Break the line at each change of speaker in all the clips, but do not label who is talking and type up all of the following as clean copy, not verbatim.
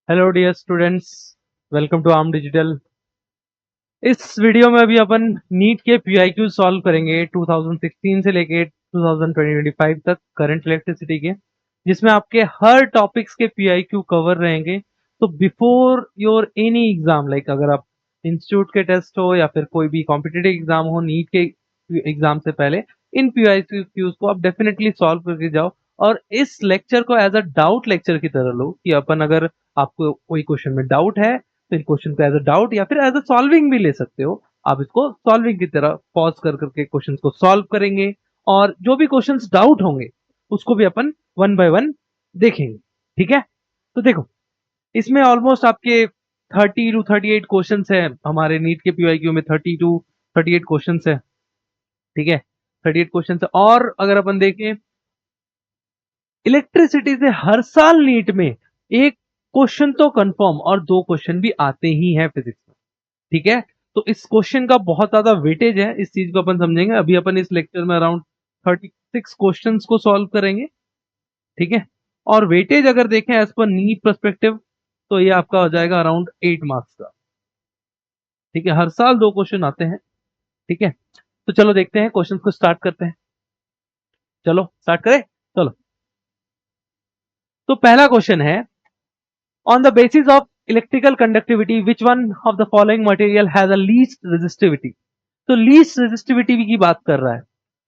Hello dear students, welcome to Arm Digital. इस video में अभी अपन नीट के पीआईक्यू सॉल्व करेंगे 2016 से लेके 2025 तक करंट इलेक्ट्रिसिटी के, जिसमें आपके हर टॉपिक्स के पीआईक्यू कवर रहेंगे। तो before your any exam, like अगर आप इंस्टीट्यूट के टेस्ट हो या फिर कोई भी कॉम्पिटिटिव एग्जाम हो, नीट के एग्जाम से पहले इन पीआईक्यूज को आप डेफिनेटली सॉल्व करके जाओ। और इस लेक्चर को एज अ डाउट लेक्चर की तरह लो कि अपन अगर आपको कोई क्वेश्चन में डाउट है तो इन क्वेश्चन को एज अ डाउट या फिर एज अ सॉल्विंग भी ले सकते हो। आप इसको सॉल्विंग की तरह पॉज कर करके क्वेश्चन को सॉल्व करेंगे, और जो भी क्वेश्चंस डाउट होंगे उसको भी अपन वन बाय वन देखेंगे। ठीक है, तो देखो, इसमें ऑलमोस्ट आपके 30 to 38 क्वेश्चन है। हमारे नीट के पीवाईक्यू में 30 to 38 क्वेश्चन है। ठीक है, 38 क्वेश्चन है। और अगर अपन देखें, इलेक्ट्रिसिटी से हर साल नीट में एक क्वेश्चन तो कंफर्म और दो क्वेश्चन भी आते ही हैं फिजिक्स में। ठीक है, तो इस क्वेश्चन का बहुत ज्यादा वेटेज है, इस चीज को अपन समझेंगे। अभी अपन इस लेक्चर में अराउंड 36 क्वेश्चंस को सॉल्व करेंगे। ठीक है, और वेटेज अगर देखें एज पर नीट पर्सपेक्टिव तो ये आपका हो जाएगा अराउंड 8 मार्क्स का। ठीक है, हर साल दो क्वेश्चन आते हैं। ठीक है, तो चलो देखते हैं, क्वेश्चन को स्टार्ट करते हैं। चलो स्टार्ट करें, चलो। तो पहला क्वेश्चन है, on the basis of electrical conductivity which one of the following material has a least resistivity. तो लीस्ट रेजिस्टिविटी की बात कर रहा है।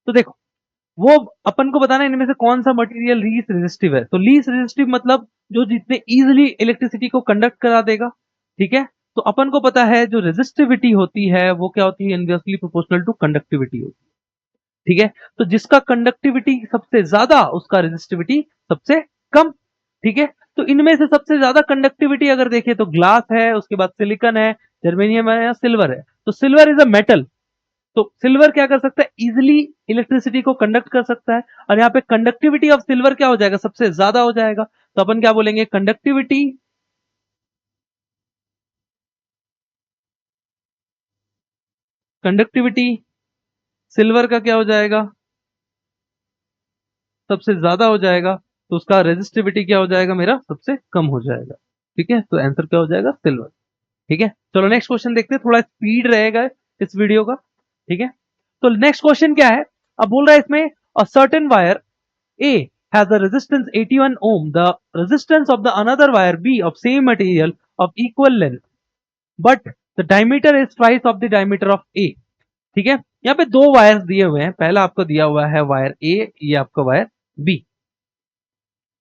तो देखो, वो अपन को बताना है इनमें से कौन सा मटेरियल लीस्ट रेजिस्टिव है। तो लीस्ट रेजिस्टिव मतलब जो जितने इजीली इलेक्ट्रिसिटी को कंडक्ट करा देगा। ठीक है, तो अपन को पता है जो रेजिस्टिविटी होती है वो क्या होती है, इनवर्सली प्रोपोर्शनल टू कंडक्टिविटी होती है। ठीक है, तो जिसका कंडक्टिविटी सबसे ज्यादा उसका रेजिस्टिविटी सबसे कम। ठीक है, तो इनमें से सबसे ज्यादा कंडक्टिविटी अगर देखें तो ग्लास है, उसके बाद सिलिकॉन है, जर्मेनियम है या सिल्वर है। तो सिल्वर इज अ मेटल, तो सिल्वर क्या कर सकता है, इजिली इलेक्ट्रिसिटी को कंडक्ट कर सकता है। और यहाँ पे कंडक्टिविटी ऑफ सिल्वर क्या हो जाएगा, सबसे ज्यादा हो जाएगा। तो अपन क्या बोलेंगे, कंडक्टिविटी सिल्वर का क्या हो जाएगा, सबसे ज्यादा हो जाएगा। तो उसका रेजिस्टिविटी क्या हो जाएगा, मेरा सबसे कम हो जाएगा। ठीक है, तो आंसर क्या हो जाएगा, सिल्वर। ठीक है, चलो नेक्स्ट क्वेश्चन देखते हैं, थोड़ा स्पीड रहेगा इस वीडियो का। ठीक है, तो नेक्स्ट क्वेश्चन क्या है, अब बोल रहा है इसमें, a certain wire A has a resistance 81 ohm. The resistance of the another wire B of same material of equal length, but the diameter is twice of the diameter of A. ठीक है, यहाँ पे दो wires दिए हुए हैं। पहला आपको दिया हुआ है वायर A, ये आपका वायर B।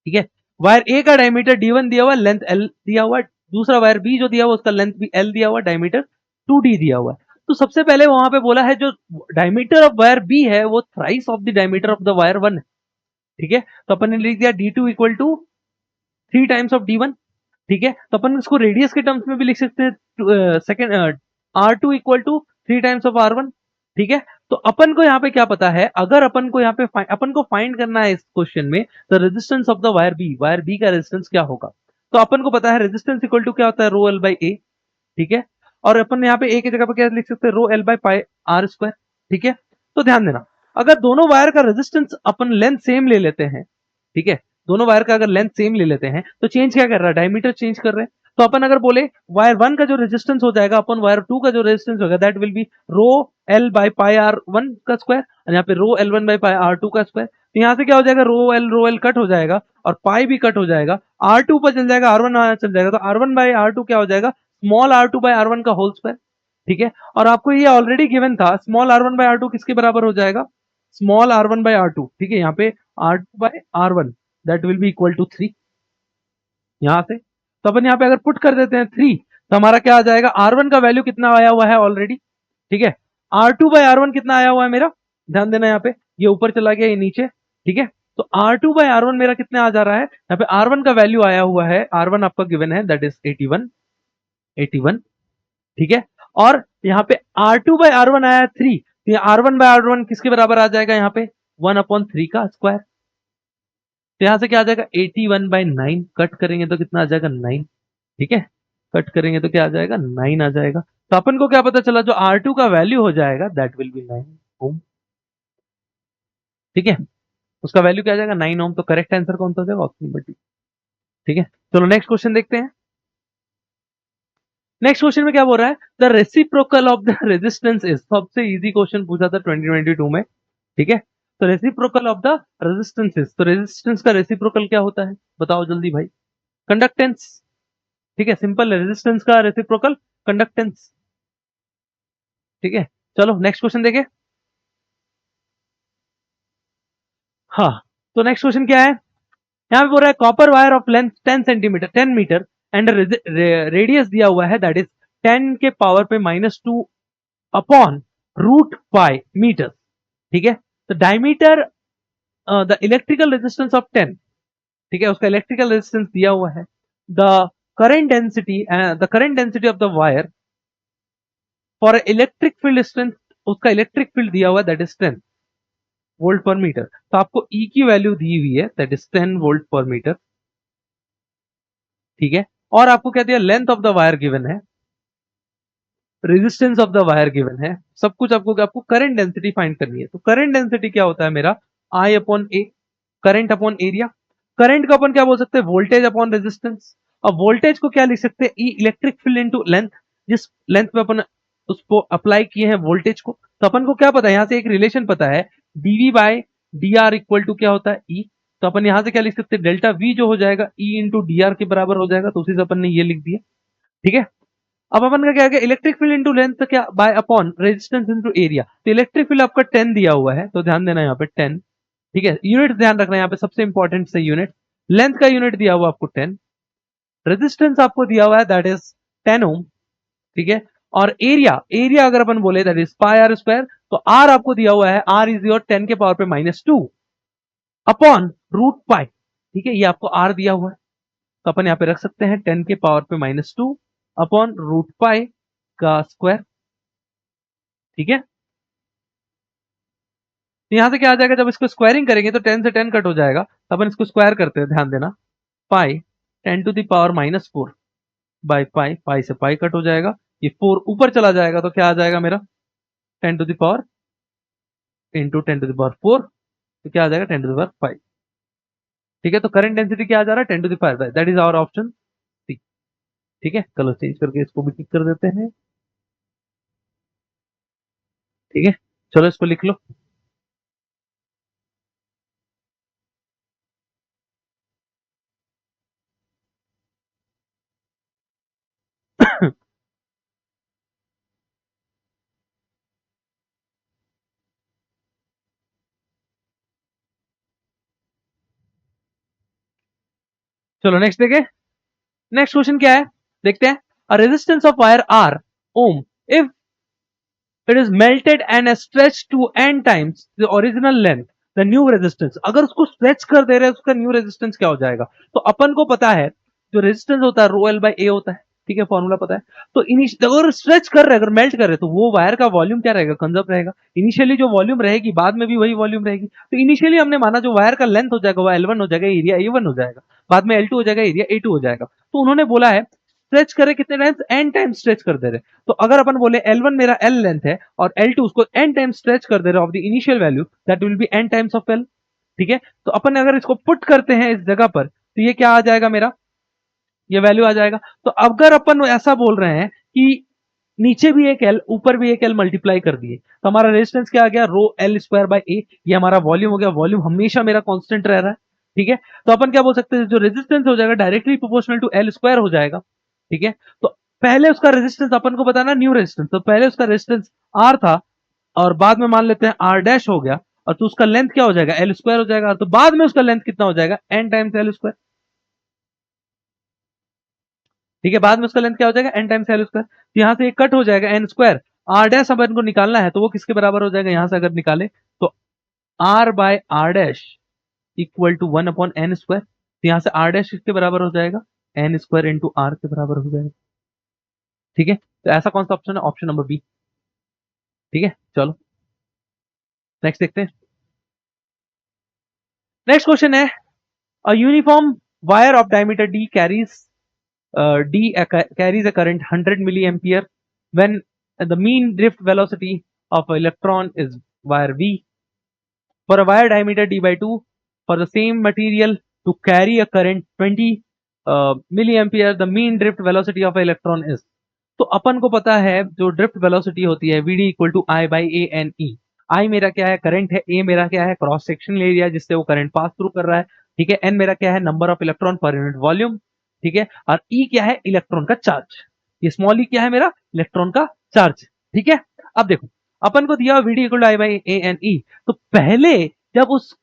ठीक है, वायर A का डायमीटर D1 दिया हुआ है, लेंथ L दिया हुआ है। दूसरा वायर B जो दिया हुआ है उसका लेंथ भी L दिया हुआ है, डायमीटर 2D दिया हुआ है। तो सबसे पहले वहां पे बोला है जो डायमीटर ऑफ वायर B है वो thrice of the diameter of the wire 1 है। ठीक है, तो अपन ने लिख दिया D2 equal to 3 times of D1। ठीक है, तो अपन इसको रेडियस के टर्म्स में भी लिख सकते हैं, second R2 equal to 3 times of R1। ठीक है, तो अपन को यहाँ पे क्या पता है, अगर अपन को यहाँ पे अपन को फाइंड करना है इस क्वेश्चन में the resistance of the wire B का रेजिस्टेंस क्या होगा। तो अपन को पता है रेजिस्टेंस इक्वल टू क्या होता है, रो एल बाई ए। ठीक है, और अपन यहाँ पे ए की जगह पे क्या लिख सकते हैं, rho L by pi r square. ठीक है, तो ध्यान देना, अगर दोनों वायर का रेजिस्टेंस अपन लेंथ सेम ले लेते हैं, ठीक है, दोनों वायर का अगर लेंथ सेम ले लेते हैं तो चेंज क्या कर रहा है, डायमीटर चेंज कर रहे हैं। तो अपन अगर बोले वायर 1 का जो रेजिस्टेंस हो जाएगा अपन वायर 2 का जो रेजिस्टेंस होगा that will be rho L by pi r 1 का स्क्वायर, और यहाँ पे rho L 1 by pi r 2 का स्क्वायर। तो यहाँ से क्या हो जाएगा, रो एल कट हो जाएगा और पाई भी कट हो जाएगा, आर टू पर चल जाएगा, आर वन चल जाएगा, तो r one by are two क्या हो जाएगा, small r two by r one का होल स्क्वायर। ठीक है, और आपको ये ऑलरेडी गिवन था, small r one by are two किसके बराबर हो जाएगा, small r one by are two. ठीक है, यहाँ पे r two by r one that will be equal to 3। यहां से तो अपन यहाँ पे अगर पुट कर देते हैं 3, तो हमारा क्या आ जाएगा, आर वन का वैल्यू कितना आया हुआ है ऑलरेडी। ठीक है, r two by r one कितना आया हुआ है मेरा, ध्यान देना, यहाँ पे ये ऊपर चला गया, ये नीचे। ठीक है, तो r two by r one मेरा कितने आ जा रहा है, यहाँ पे आर वन का वैल्यू आया हुआ है, आर वन आपका गिवन है दैट इज 81। ठीक है, और यहाँ पे r two by r one आया 3, तो r one by r one किसके बराबर आ जाएगा, यहाँ पे 1/3 का स्क्वायर। तो यहां से क्या आ जाएगा, 81/9, कट करेंगे तो कितना आ जाएगा, 9। ठीक है, कट करेंगे तो क्या आ जाएगा, 9 आ जाएगा। तो अपन को क्या पता चला, जो R2 का वैल्यू हो जाएगा दैट विल बी 9 ओम। ठीक है, उसका वैल्यू क्या आ जाएगा, 9 ओम। तो करेक्ट आंसर कौन सा हो जाएगा, ऑप्शन नंबर डी। ठीक है, चलो नेक्स्ट क्वेश्चन देखते हैं। नेक्स्ट क्वेश्चन में क्या बोल रहा है, the reciprocal of the resistance is, सबसे इजी क्वेश्चन पूछा था 2022 में, ठीक है। तो reciprocal of the resistance is, तो रेजिस्टेंस का रेसिप्रोकल क्या होता है, बताओ जल्दी भाई। कंडक्टेंस, ठीक है, सिंपल, रेजिस्टेंस का रेसिप्रोकल कंडक्टेंस, ठीक है। चलो नेक्स्ट क्वेश्चन देखें। हाँ, तो नेक्स्ट क्वेश्चन क्या है, यहाँ पे बोल रहा है copper wire of length 10 centimetre 10 metre and radius दिया हुआ है दैट इज 10 के पावर पे -2 अपॉन रूट पाई मीटर, ठीक है। तो diameter, the electrical resistance of 10, ठीक है, उसका इलेक्ट्रिकल रेजिस्टेंस दिया हुआ है। The current density of the wire for electric field strength, उसका इलेक्ट्रिक फील्ड दिया हुआ है दैट इज 10 वोल्ट पर मीटर। तो आपको ई की वैल्यू दी हुई है दैट इज 10 वोल्ट पर मीटर, ठीक है। और आपको क्या दिया, length of the wire given है, resistance of the wire given है, सब कुछ आपको करंट डेंसिटी फाइंड करनी है। तो करंट डेंसिटी क्या होता है मेरा, आई अपॉन ए, करंट अपॉन एरिया। करंट को अपन क्या बोल सकते हैं, वोल्टेज अपॉन रेजिस्टेंस। अब वोल्टेज को क्या लिख सकते हैं, ई इलेक्ट्रिक फील्ड इनटू लेंथ, जिस लेंथ पे अपन उसको अप्लाई किए हैं वोल्टेज को। तो अपन को क्या पता है, यहां से एक रिलेशन पता है, dv by d r equal to क्या होता है, ई। तो अपन यहां से क्या लिख सकते हैं, डेल्टा वी जो हो जाएगा ई इंटू डी आर के बराबर हो जाएगा, तो उसी से अपन ने ये लिख दिया, ठीक है। अब अपन का क्या है, इलेक्ट्रिक फील्ड इनटू लेंथ, तो क्या by upon resistance into area. तो इलेक्ट्रिक फील्ड आपका 10 दिया हुआ है, तो ध्यान देना यहाँ पे 10, ठीक है। यूनिट ध्यान रखना यहाँ पे, सबसे इंपॉर्टेंट से यूनिट, लेंथ का यूनिट दिया हुआ आपको 10, रेजिस्टेंस आपको दिया हुआ है दैट इज 10 ओम, ठीक है। और एरिया, एरिया अगर अपन बोले that is pi r square, तो आर आपको दिया हुआ है, आर इज योर 10 के पावर पे -2 अपॉन रूट पाई, ठीक है, ये आपको आर दिया हुआ है। तो अपन यहाँ पे रख सकते हैं 10 के पावर पे -2 अपॉन रूट पाई का स्क्वायर, ठीक है। तो यहां से क्या आ जाएगा, जब इसको स्क्वायरिंग करेंगे तो 10 से 10 कट हो जाएगा, तो अपन इसको स्क्वायर करते हैं, ध्यान देना, pi 10 to the power -4 by pi, pi से पाई कट हो जाएगा, ये 4 ऊपर चला जाएगा, तो क्या आ जाएगा मेरा 10 to the power into 10 to the power 4, तो क्या आ जाएगा 10 टू द पावर 5, ठीक है। तो करंट डेंसिटी क्या आ जा रहा है, 10 to the power 5, that is our option C, ठीक है। कलर चेंज करके इसको भी टिक कर देते हैं, ठीक है। चलो इसको लिख लो। चलो नेक्स्ट देखे, नेक्स्ट क्वेश्चन क्या है, देखते हैं। A resistance of wire r ohm if it is melted and stretch to n times the original length, the new resistance, अगर उसको स्ट्रेच कर दे रहे हैं उसका न्यू रेजिस्टेंस क्या हो जाएगा। तो अपन को पता है जो रेजिस्टेंस होता है रो एल बाई ए होता है, ठीक है, फॉर्मूला पता है। तो अगर स्ट्रेच कर रहे हैं, अगर मेल्ट कर रहे हैं, तो वो वायर का वॉल्यूम क्या रहेगा, कंजर्व रहेगा। इनिशियली जो वॉल्यूम रहेगी बाद में भी वही वॉल्यूम रहेगी। तो इनिशियली हमने माना जो वायर का लेंथ हो जाएगा वो L1 हो जाएगा, एरिया A1 हो जाएगा, बाद में L2 हो जाएगा, एरिया A2 हो जाएगा। तो उन्होंने बोला है स्ट्रेच करे कितने टाइम्स, n टाइम्स स्ट्रेच कर दे रहे। तो अगर अपन बोले L1 मेरा L लेंथ है और L2 उसको n टाइम्स स्ट्रेच कर दे रहे of the initial value, that will B n times of L, ठीक है। तो अपन अगर इसको पुट करते हैं इस जगह पर, तो ये क्या आ जाएगा मेरा, ये वैल्यू आ जाएगा। तो अगर अपन ऐसा बोल रहे हैं कि नीचे भी एक एल ऊपर भी एक एल मल्टीप्लाई कर दिए, तो हमारा रेजिस्टेंस क्या आ गया, रो एल स्क्वायर बाई ए, ये हमारा वॉल्यूम हो गया। वॉल्यूम हमेशा मेरा कांस्टेंट रह रहा है, ठीक है। तो अपन क्या बोल सकते हैं, जो रेजिस्टेंस हो जाएगा directly proportional to L square हो जाएगा, ठीक है। तो पहले उसका रेजिस्टेंस अपन को बताना न्यू रेजिस्टेंस, तो पहले उसका रेजिस्टेंस आर था और बाद में मान लेते हैं आर डैश हो गया, और तो उसका लेंथ क्या हो जाएगा, एल स्क्वायर हो जाएगा, तो बाद में उसका लेंथ कितना हो जाएगा, एन टाइम्स एल स्क्वायर, ठीक है। बाद में उसका लेंथ क्या हो जाएगा, एन टाइम्स एल स्क्वायर। तो यहां से एक कट हो जाएगा एन स्क्वायर, आर डैश अब इनको निकालना है तो वो किसके बराबर हो जाएगा, यहां से अगर निकाले तो r by r dash equal to 1 upon n square. तो यहां से आर डैश किसके बराबर हो जाएगा, एन स्क्वायर इंटू आर के बराबर हो जाएगा, ठीक है। तो ऐसा कौन सा ऑप्शन है, ऑप्शन नंबर बी, ठीक है। चलो नेक्स्ट देखते हैं। नेक्स्ट क्वेश्चन है, a uniform wire of diameter D carries carries a current 100 milliampere when the mean drift velocity of an electron is wire v. For a wire diameter d by 2 for the same material to carry a current 20 milliampere, the mean drift velocity of an electron is. तो अपन को पता है जो drift velocity होती है VD equal to I by A N E. I मेरा क्या है, करंट है, ए मेरा क्या है, क्रॉस सेक्शनल एरिया जिससे वो करंट पास थ्रू कर रहा है, ठीक है, एन मेरा क्या है, number of electron per unit volume, ठीक है, और ई क्या है, इलेक्ट्रॉन का चार्ज। ये स्मॉल ई क्या है मेरा, इलेक्ट्रॉन का चार्ज, ठीक है। अब देखो अपन को दिया vd equal to I by A N e, तो पहले जब उस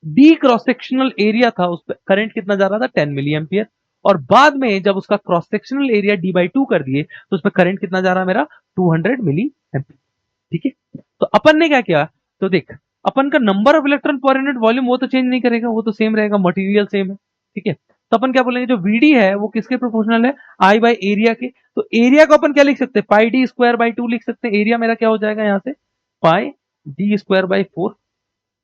डी क्रॉस सेक्शनल एरिया था उस पर करंट कितना जा रहा था, 10 मिली एम्पियर, और बाद में जब उसका cross sectional area D by to कर दिए तो उसमें करंट कितना जा रहा है मेरा, 200 मिली एम्पियर, ठीक है। तो अपन ने क्या किया, तो देख अपन का number of electron per unit volume वो तो चेंज नहीं करेगा, वो तो सेम रहेगा, मटेरियल सेम है, ठीक है। तो अपन क्या बोलेंगे, जो वीडी है वो किसके प्रोपोर्शनल है, आई बाई एरिया के। तो एरिया को अपन क्या लिख सकते हैं, पाई डी स्क्वायर बाई टू लिख सकते हैं। एरिया मेरा क्या हो जाएगा यहाँ से, पाई डी स्क्वायर बाई 4,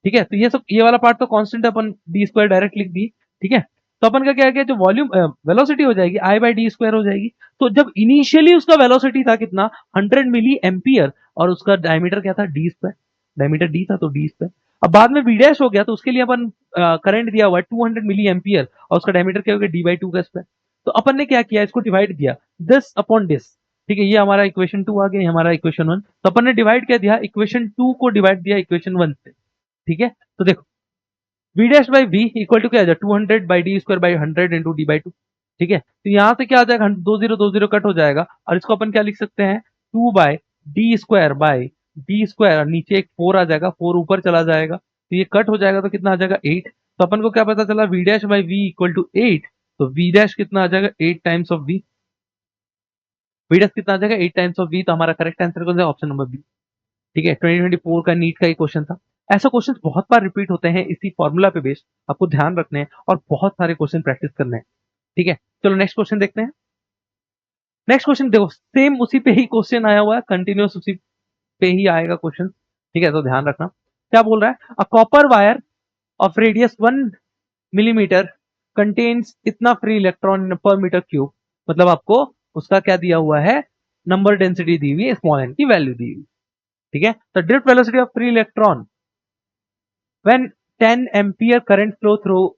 ठीक है। तो ये सब, ये वाला पार्ट तो कांस्टेंट अपन डी स्क्वायर डायरेक्ट लिख दी, ठीक है। तो अपन का क्या है, जो वॉल्यूम वेलोसिटी हो जाएगी आई बाई डी स्क्वायर हो जाएगी। तो जब इनिशियली उसका वेलोसिटी था कितना, 100 मिली एम्पियर, और उसका डायमीटर क्या था, डी स्क्वायर, डायमीटर डी था तो डी स्क्वायर। अब बाद में वी डैश हो गया तो उसके लिए अपन करंट दिया हुआ है 200 मिली एम्पियर, और उसका डायमीटर क्या हो गया, डी बाई टू का स्क्वायर। तो अपन ने क्या किया, इसको डिवाइड किया दिस अपॉन दिस, ठीक है। ये हमारा इक्वेशन 2 आ गया, हमारा इक्वेशन 1। तो अपन ने डिवाइड क्या दिया, इक्वेशन 2 को डिवाइड दिया इक्वेशन 1 से, ठीक है। तो देखो v dash by v equal to क्या आ जाएगा, 200 by d square by 100 into d by two, ठीक है। तो यहां से क्या आ जाएगा, 2 0 कट हो जाएगा, और इसको अपन क्या लिख सकते हैं, 2 by d square by d square, और नीचे एक 4 आ जाएगा, 4 ऊपर चला जाएगा, तो ये कट हो जाएगा, तो कितना आ जाएगा 8। तो अपन को क्या पता चला, v dash by v equal to 8, तो v डैश कितना आ जाएगा, 8 times of v, v dash कितना आ जाएगा, 8 टाइम्स ऑफ v। तो हमारा करेक्ट आंसर कौन सा, ऑप्शन नंबर बी, ठीक है। 2024 का नीट का ही क्वेश्चन था। ऐसा क्वेश्चन बहुत बार रिपीट होते हैं इसी फॉर्मूला पे बेस्ड, आपको ध्यान रखने हैं और बहुत सारे क्वेश्चन प्रैक्टिस करने हैं, ठीक है। चलो नेक्स्ट क्वेश्चन देखते हैं। नेक्स्ट क्वेश्चन देखो, सेम उसी पे ही क्वेश्चन आया हुआ है, कंटिन्यूअस उसी पे ही आएगा क्वेश्चन, ठीक है। तो ध्यान रखना क्या बोल रहा है, a copper wire of radius 1 millimetre contains इतना फ्री इलेक्ट्रॉन पर मीटर क्यूब, मतलब आपको उसका क्या दिया हुआ है, नंबर डेंसिटी दी हुई है, स्मॉल एन की वैल्यू दी हुई, ठीक है। तो drift velocity of free electron when 10 ampere current flow through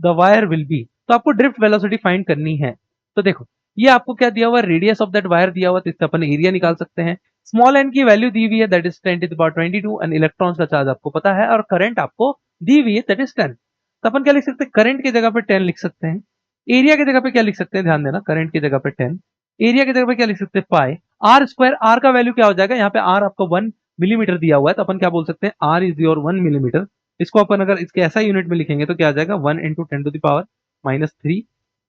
the wire will be. तो आपको ड्रिफ्ट वेलोसिटी फाइंड करनी है। तो देखो ये आपको क्या दिया हुआ है, रेडियस ऑफ दैट वायर दिया हुआ है, तो इससे अपन एरिया निकाल सकते हैं। स्मॉल एन की वैल्यू दी हुई है, दैट इज 10⁻22, एंड इलेक्ट्रॉन्स का चार्ज आपको पता है, और करंट आपको दी हुई है, दैट इज 10। तो अपन क्या लिख सकते हैं, करंट की जगह पे 10 लिख सकते हैं। एरिया की जगह पे क्या लिख सकते हैं, ध्यान देना, करंट की जगह पे 10, एरिया की जगह पे क्या लिख सकते हैं, पाई आर स्क्वायर। आर का वैल्यू क्या हो जाएगा, यहाँ पे आर आपको 1 मिलीमीटर दिया हुआ है, तो अपन क्या बोल सकते हैं, आर इज योर 1 मिलीमीटर। इसको अपन अगर इसके ऐसा यूनिट में लिखेंगे तो क्या आ जाएगा, 1 इंटू 10⁻³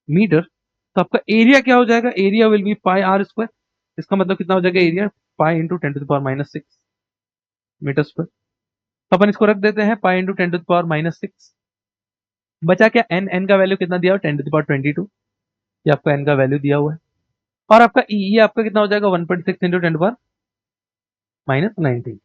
मीटर। तो आपका एरिया क्या हो जाएगा, area will be pi r square. इसका मतलब कितना हो जाएगा area, pi into 10⁻⁻6 metre square. तो अपन इसको रख देते हैं, पाई इंटू 10⁻⁻6। बचा क्या, एन, एन का वैल्यू कितना दिया हुआ, 10⁻22, ये आपका एन का वैल्यू दिया हुआ है। और आपका ई, ये आपका कितना हो जाएगा, 1.6 इंटू 10⁻⁻19,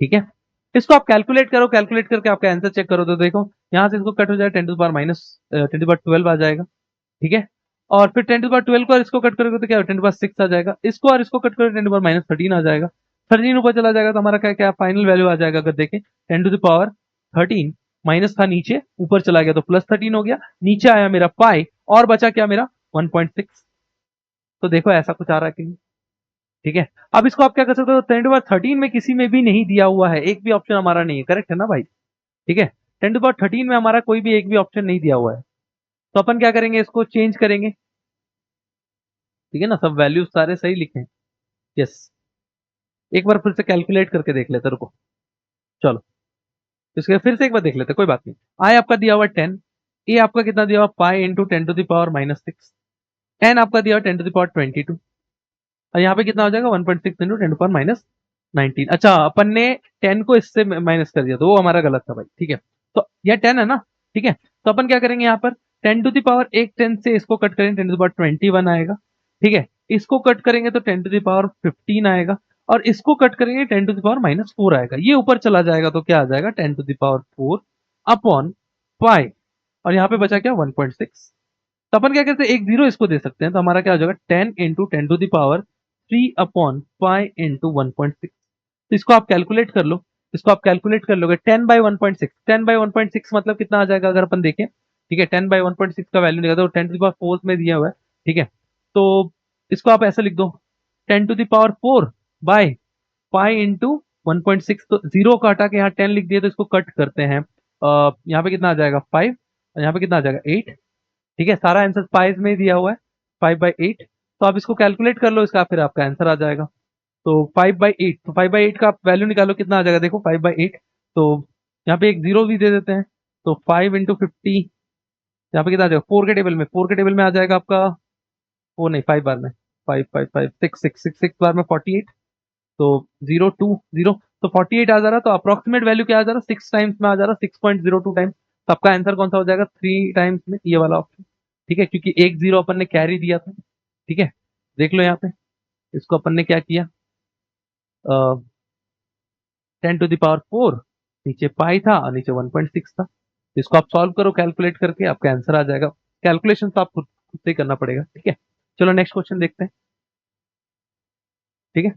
ठीक है। इसको आप कैलकुलेट करो, कैलकुलेट करके आपका आंसर चेक करो, तो देखो यहां से इसको कट हो जाएगा, 10⁻12 आ जाएगा, ठीक है। और फिर 10⁻12 को और इसको कट करोगे तो क्या, 10⁻6 आ जाएगा। इसको और इसको कट करोगे 10⁻13 आ जाएगा। 13 ऊपर चला जाएगा, तो हमारा क्या क्या फाइनल वैल्यू आ जाएगा, अगर देखें 10⁻13 माइनस था नीचे, ऊपर चला गया तो +13 हो गया, नीचे आया मेरा पाई, और बचा क्या मेरा 1.6। तो देखो ऐसा कुछ आ रहा है कि नहीं, ठीक है। अब इसको आप क्या कर सकते हो, 10⁻13 में किसी में भी नहीं दिया हुआ है, एक भी ऑप्शन हमारा नहीं है, करेक्ट है ना भाई, ठीक है। 10⁻13 में हमारा कोई भी एक भी ऑप्शन नहीं दिया हुआ है, तो अपन क्या करेंगे, इसको चेंज करेंगे, ठीक है ना, सब वैल्यूज सारे सही लिखे हैं, यस। एक बार फिर से कैलकुलेट करके देख लेते, रुको, चलो इसके फिर से एक बार देख लेते, कोई बात नहीं। आई आपका दिया हुआ 10, ए आपका कितना दिया हुआ, पाई इंटू 10⁻⁻6, एन आपका दिया हुआ 10⁻22, और यहाँ पे कितना हो जाएगा, 1.6 इंटू 10⁻⁻19। अच्छा अपन ने 10 को इससे माइनस कर दिया, तो वो हमारा गलत था भाई, ठीक है। तो यह 10 है ना, ठीक है। तो अपन क्या करेंगे, यहाँ पर 10⁻, एक 10 से इसको कट करेंगे 10⁻21 आएगा, ठीक है। इसको कट करेंगे तो 10⁻15 आएगा, और इसको कट करेंगे 10⁻⁻4 आएगा। ये ऊपर चला जाएगा तो क्या आ जाएगा, 10⁻4 अपॉन पाई, और यहाँ पे बचा क्या, 1.6। तो अपन क्या करते हैं, एक जीरो इसको दे सकते हैं, तो हमारा क्या हो जाएगा, 10 इंटू 10⁻3 अपॉन पाई इंटू 1.6। तो इसको आप कैलकुलेट कर लो, इसको आप कैलकुलेट कर लोगे, 10/1.6, 10/1.6 मतलब कितना आ जाएगा, अगर अपन देखें, ठीक है, 10/1.6 का वैल्यू निकालते हो, 10⁻4 में दिया हुआ है, ठीक है। तो इसको आप ऐसे लिख दो 10⁴ बाय पाई इंटू 1.6। तो जीरो का हटा के यहाँ 10 लिख दिया, तो इसको कट करते हैं, यहाँ पे कितना आ जाएगा 5, और यहाँ पे कितना आ जाएगा 8। ठीक है, सारा आंसर पाइज में ही दिया हुआ है 5/8। तो आप इसको कैलकुलेट कर लो, इसका फिर आपका आंसर आ जाएगा। तो 5/8, तो 5/8 का आप वैल्यू निकालो कितना आ जाएगा, देखो 5/8। तो यहाँ पे एक जीरो भी दे देते हैं, तो 5 × 50, यहाँ पे कितना आ जाएगा 4 के टेबल में, 4 के टेबल में आ जाएगा आपका, वो नहीं 5 बार में, 5 5 5 6 बार में 48। तो 0 2 0, तो 48 आ जा रहा, तो अप्रोक्सीमेट वैल्यू क्या आ जा रहा, 6 टाइम्स में आ जा रहा, 6.02 टाइम्स। तो आपका आंसर कौन सा हो जाएगा, 3 टाइम्स में, ये वाला ऑप्शन। ठीक है, क्योंकि एक जीरो अपन ने कैरी दिया था। ठीक है, देख लो यहाँ पे, इसको अपन ने क्या किया, 10⁴ नीचे पाई था और नीचे 1.6 था। इसको आप सॉल्व करो कैलकुलेट करके, आपका आंसर आ जाएगा। कैलकुलेशन तो आप खुद खुद से करना पड़ेगा। ठीक है, चलो नेक्स्ट क्वेश्चन देखते हैं। ठीक है,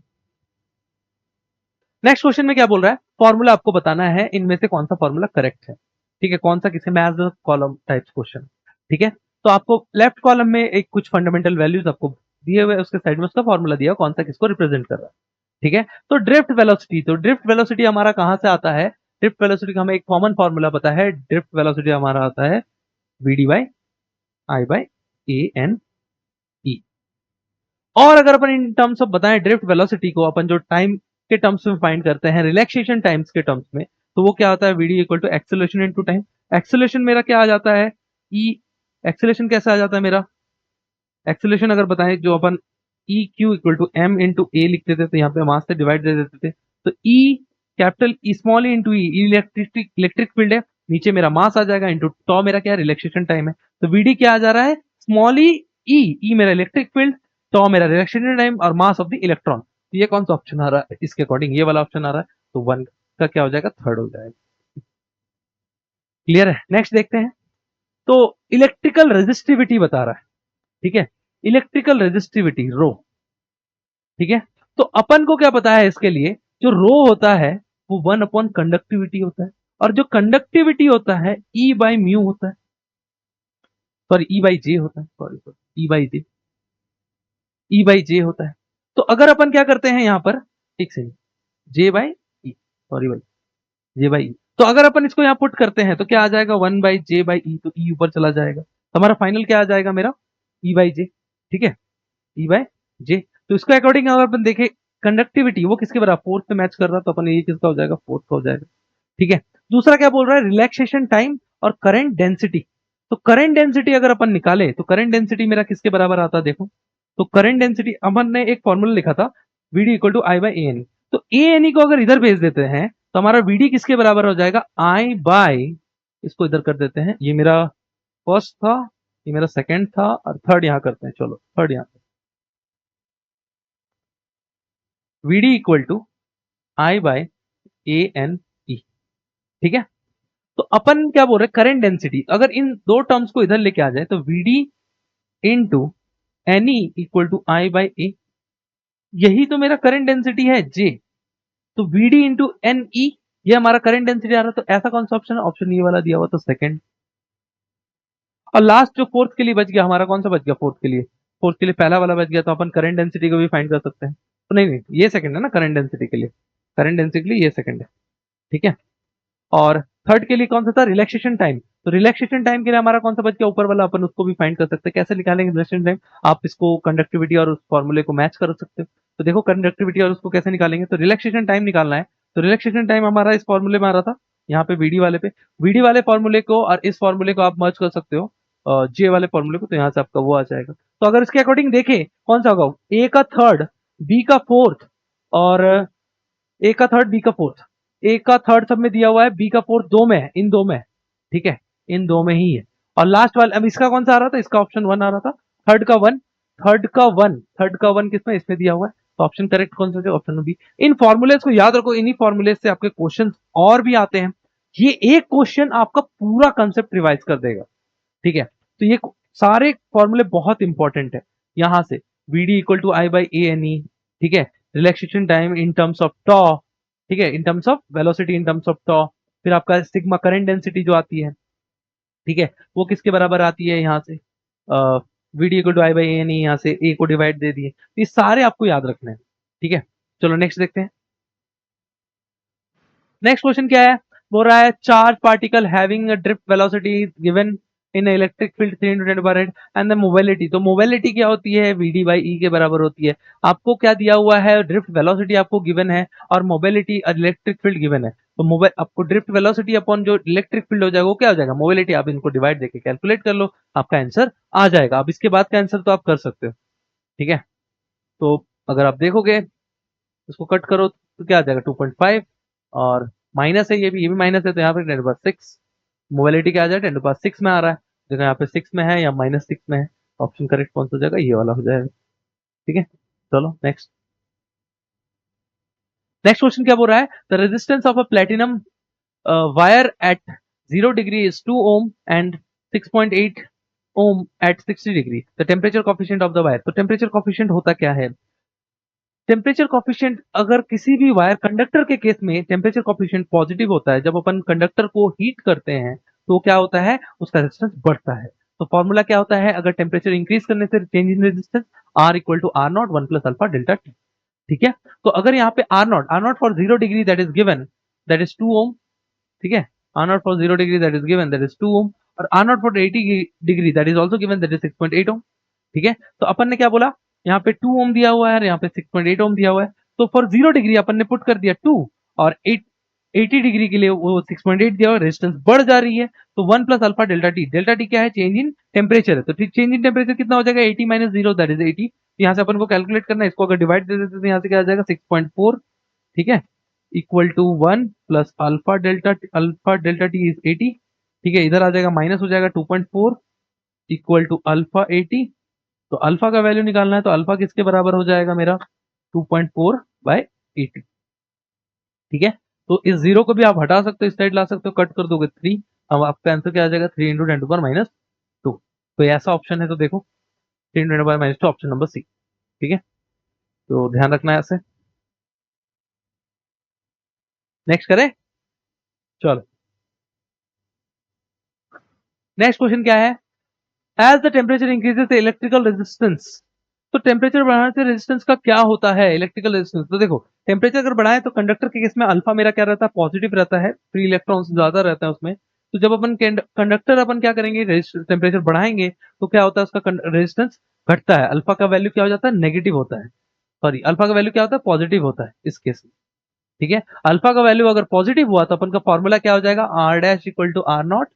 नेक्स्ट क्वेश्चन में क्या बोल रहा है, फॉर्मूला आपको बताना है, इनमें से कौन सा फॉर्मूला करेक्ट है। ठीक है, कौन सा किसे मैच कॉलम टाइप्स क्वेश्चन। ठीक है, तो आपको लेफ्ट कॉलम में एक कुछ फंडामेंटल वैल्यूज आपको दिए हुए, उसके साइड में उसका फॉर्मूला दिया, कौन सा किसको रिप्रेजेंट कर रहा है। ठीक है, तो ड्रिफ्ट वेलोसिटी, तो ड्रिफ्ट वेलोसिटी हमारा कहां से आता है, ड्रिफ्ट वेलोसिटी का हमें एक कॉमन फॉर्मूला पता है, ड्रिफ्ट वेलोसिटी हमारा आता है v/i/a/n/e। और अगर अपन इन टर्म्स ऑफ बताएं ड्रिफ्ट वेलोसिटी को, अपन जो टाइम के टर्म्स में फाइंड करते हैं, रिलैक्सेशन टाइम्स के टर्म्स में, तो वो क्या होता है, vd = acceleration into time. Acceleration मेरा क्या आ जाता है, e। एक्सेलरेशन कैसे आ जाता है मेरा, एक्सेलरेशन अगर बताएं जो अपन eq = m × a लिखते थे, तो यहाँ पे मास से डिवाइड दे देते थे, तो e capital E small E into E, electric field है, नीचे मेरा मास आ जाएगा, इंटू टॉ मेरा क्या है, रिलैक्सेशन टाइम है। तो vd क्या आ जा रहा है, स्मॉल ई, ई मेरा इलेक्ट्रिक फील्ड, टॉ मेरा रिलैक्सेशन टाइम, और मास ऑफ द इलेक्ट्रॉन। तो ये कौन सा ऑप्शन आ रहा है, इसके अकॉर्डिंग ये वाला ऑप्शन आ रहा है, तो वन का क्या हो जाएगा, थर्ड हो जाएगा। क्लियर है, नेक्स्ट देखते हैं। तो इलेक्ट्रिकल रेजिस्टिविटी बता रहा है। ठीक है, इलेक्ट्रिकल रेजिस्टिविटी रो। ठीक है, तो अपन को क्या पता है इसके लिए, जो रो होता है वो 1/कंडक्टिविटी होता है, और जो कंडक्टिविटी होता है E/μ होता है, सॉरी E/J होता है, सॉरी सॉरी E/J होता है। तो अगर अपन क्या करते हैं यहाँ पर, ठीक से J/E, सॉरी भाई J/E, तो अगर अपन इसको यहाँ पुट करते हैं तो क्या आ जाएगा, 1/J/E, तो E ऊपर चला जाएगा, तो हमारा फाइनल क्या आ जाएगा मेरा, E/J। ठीक है, E/J। तो इसके अकॉर्डिंग अगर अपन देखें कंडक्टिविटी वो किसके बराबर, फोर्थ से मैच कर रहा, तो अपन ये किसका हो जाएगा, फोर्थ का हो जाएगा। ठीक है, दूसरा क्या बोल रहा है, रिलैक्सेशन टाइम और करंट डेंसिटी। तो करंट डेंसिटी अगर अपन निकाले, तो करंट डेंसिटी मेरा किसके बराबर आता है, देखो, तो करंट डेंसिटी अपन ने एक फॉर्मूला लिखा था, VD = I/ANE। तो ANE को अगर इधर भेज देते हैं, तो हमारा VD किसके बराबर हो जाएगा, I/, इसको इधर कर देते हैं, ये मेरा फर्स्ट था, ये मेरा सेकंड था, और थर्ड यहां करते हैं, चलो थर्ड यहां, VD = I/ANE। ठीक है, तो अपन क्या बोल रहे हैं, करंट डेंसिटी, अगर इन दो टर्म्स को इधर लेके आ जाए, तो VD × NE = I/A, यही तो मेरा करंट डेंसिटी है J। तो VD × NE, ये हमारा करंट डेंसिटी आ रहा है, तो ऐसा कौन सा ऑप्शन है, ऑप्शन ये वाला दिया हुआ, तो सेकंड। और लास्ट जो फोर्थ के लिए बच गया हमारा, कौन सा बच गया फोर्थ के लिए, फोर्थ के लिए पहला वाला बच गया, तो अपन करंट डेंसिटी को भी फाइंड कर सकते हैं। तो नहीं नहीं, ये सेकंड है ना, करंट डेंसिटी के लिए, करंट डेंसिटी के लिए ये सेकंड है। ठीक है, और थर्ड के लिए कौन सा था, रिलैक्सेशन टाइम। तो रिलैक्सेशन टाइम के लिए हमारा कौन सा बच गया, ऊपर वाला, अपन उसको भी फाइंड कर सकते हैं। कैसे निकालेंगे रिलैक्सेशन टाइम, आप इसको कंडक्टिविटी और उस फॉर्मूले को मैच कर सकते हो। तो देखो कंडक्टिविटी और उसको कैसे निकालेंगे, तो रिलैक्सेशन टाइम निकालना है, तो रिलैक्सेशन टाइम हमारा इस फॉर्मूले में आ रहा था, यहाँ पे VD वाले पे, VD वाले फॉर्मूले को और इस फॉर्मूले को आप मर्ज कर सकते हो, J वाले फॉर्मूले को, तो यहाँ से आपका वो आ जाएगा। तो अगर इसके अकॉर्डिंग देखें कौन सा होगा, A का थर्ड, B का फोर्थ, और ए का थर्ड, बी का फोर्थ, ए का थर्ड सब में दिया हुआ है, बी का फोर्थ दो में है, इन दो में। ठीक है, इन दो में ही है। और लास्ट वाला, अब इसका कौन सा आ रहा था, इसका ऑप्शन 1 आ रहा था, थर्ड का वन, थर्ड का वन किसमें, इसमें दिया हुआ है। तो ऑप्शन करेक्ट कौन सा, ऑप्शन बी। इन फॉर्मूलेस को याद रखो, इन्हीं फॉर्मूलेस से आपके क्वेश्चन और भी आते हैं। ये एक क्वेश्चन आपका पूरा कंसेप्ट रिवाइज कर देगा। ठीक है, तो ये सारे फॉर्मूले बहुत इंपॉर्टेंट है। यहां से VD = I/ANE, ठीक है, relaxation time in terms of tau, ठीक है, in terms of velocity in terms of tau, फिर आपका सिग्मा करंट डेंसिटी जो आती है, ठीक है, वो किसके बराबर आती है, यहाँ से VD equal to I by A नहीं, यहाँ से ए को डिवाइड दे दिए, ये सारे आपको याद रखने हैं। ठीक है, चलो नेक्स्ट देखते हैं। नेक्स्ट क्वेश्चन क्या है, बोल रहा है charge particle having a drift velocity given in electric field 3 into 10 power 8 and the mobility. तो मोबिलिटी क्या होती है, VD बाई ई के बराबर होती है। आपको क्या दिया हुआ है, ड्रिफ्ट वेलोसिटी आपको गिवन है और मोबिलिटी इलेक्ट्रिक फील्ड गिवन है। तो मोबाइल आपको ड्रिफ्ट वेलोसिटी अपॉन जो इलेक्ट्रिक फील्ड हो जाएगा वो क्या हो जाएगा, मोबिलिटी। आप इनको डिवाइड देके कैलकुलेट कर लो, आपका आंसर आ जाएगा। अब इसके बाद का आंसर तो आप कर सकते हो। ठीक है, तो अगर आप देखोगे इसको कट करो तो क्या आ जाएगा 2.5 और माइनस है, ये भी माइनस है, तो यहाँ पे 10⁻6 मोबिलिटी क्या आ जाएगा 10⁻6 में आ रहा है। देखो यहाँ पे 6 में है या -6 में है, ऑप्शन करेक्ट कौन सा हो जाएगा, ये वाला हो जाएगा। ठीक है, चलो नेक्स्ट। नेक्स्ट क्वेश्चन क्या बोल रहा है, the resistance of a platinum wire at 0 degree is 2 ohm and 6.8 ohm at 60 degree, the temperature coefficient of the wire. तो टेम्परेचर कोफिशिएंट होता क्या है, टेम्परेचर कॉफिशिएंट अगर किसी भी वायर कंडक्टर के केस में टेम्परेचर कॉफिशिएंट पॉजिटिव होता है, जब अपन कंडक्टर को हीट करते हैं तो क्या होता है, उसका रेजिस्टेंस बढ़ता है। तो फॉर्मूला क्या होता है, अगर टेम्परेचर इंक्रीज करने से change in resistance r equal to r not 1 plus alpha delta t. ठीक है, तो अगर यहाँ पे r not for 0 degree that is given that is 2 ohm. ठीक है, r not for 0 degree that is given that is 2 ohm और r not for 80 degree that is also given that is 6.8 ohm. ठीक है, तो अपन ने क्या बोला, यहाँ पे 2 ओम दिया हुआ है, यहाँ पे 6.8 ओम दिया हुआ है। तो फॉर 0 डिग्री अपन ने पुट कर दिया 2 और 80 डिग्री के लिए वो 6.8 दिया हुआ, रेजिस्टेंस बढ़ जा रही है। तो 1 plus alpha delta T, delta T क्या है, चेंज इन टेम्परेचर है। तो चेंज इन टेम्परेचर कितना हो जाएगा, 80 माइनस 0 दैट इज 80। यहाँ से अपन को कैलकुलेट करना है, इसको अगर डिवाइड दे देते तो यहाँ से क्या आ जाएगा 6.4। ठीक है, equal to 1 plus alpha delta t is 80। ठीक है, इधर आ जाएगा माइनस हो जाएगा 2.4 इक्वल टू अल्फा 80। तो अल्फा का वैल्यू निकालना है, तो अल्फा किसके बराबर हो जाएगा मेरा 2.4 बाय 80। ठीक है, तो इस जीरो को भी आप हटा सकते हो, इस साइड ला सकते हो, कट कर दोगे 3। अब आपका आंसर क्या आ जाएगा 3 इंटू 10 टू पावर -2। तो ये ऐसा ऑप्शन है, तो देखो 3 into 10 to power -2 option number C. ठीक है, तो ध्यान रखना है ऐसे। नेक्स्ट करें, चलो नेक्स्ट क्वेश्चन क्या है, as the temperature increases the electrical resistance. तो टेम्परेचर बढ़ाने से रेजिस्टेंस का क्या होता है, इलेक्ट्रिकल रेजिस्टेंस। तो देखो टेम्परेचर अगर बढ़ाए तो कंडक्टर के केस में अल्फा मेरा क्या रहता है, पॉजिटिव रहता है, फ्री इलेक्ट्रॉन्स ज्यादा रहता है उसमें। तो जब अपन कंडक्टर अपन क्या करेंगे, टेम्परेचर बढ़ाएंगे तो क्या होता है, उसका रेजिस्टेंस घटता है, अल्फा का वैल्यू क्या हो जाता है, नेगेटिव होता है। सॉरी, अल्फा का वैल्यू क्या होता है, पॉजिटिव होता है इस केस में। ठीक है, अल्फा का वैल्यू अगर पॉजिटिव हुआ तो अपन का फॉर्मूला क्या हो जाएगा, r dash equal to r not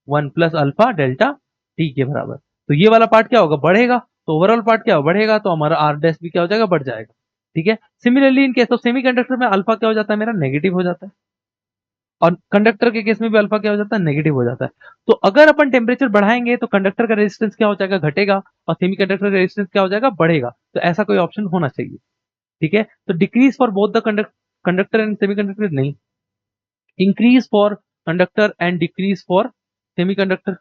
1 plus alpha delta t के बराबर। तो ये वाला पार्ट क्या होगा, बढ़ेगा, तो ओवरऑल पार्ट क्या होगा, बढ़ेगा, तो हमारा आर डैश भी क्या हो जाएगा, बढ़ जाएगा। ठीक है, similarly in case of semiconductor में अल्फा क्या हो जाता है, मेरा नेगेटिव हो जाता है, और कंडक्टर के केस में भी अल्फा क्या हो जाता है, नेगेटिव हो जाता है। तो अगर अपन टेम्परेचर बढ़ाएंगे तो कंडक्टर का रेजिस्टेंस क्या हो जाएगा, घटेगा, और सेमीकंडक्टर का रेजिस्टेंस क्या हो जाएगा, बढ़ेगा। तो ऐसा कोई ऑप्शन होना चाहिए। ठीक है, तो decrease for both the conductor and semiconductor नहीं, increase for conductor and decrease for semiconductor.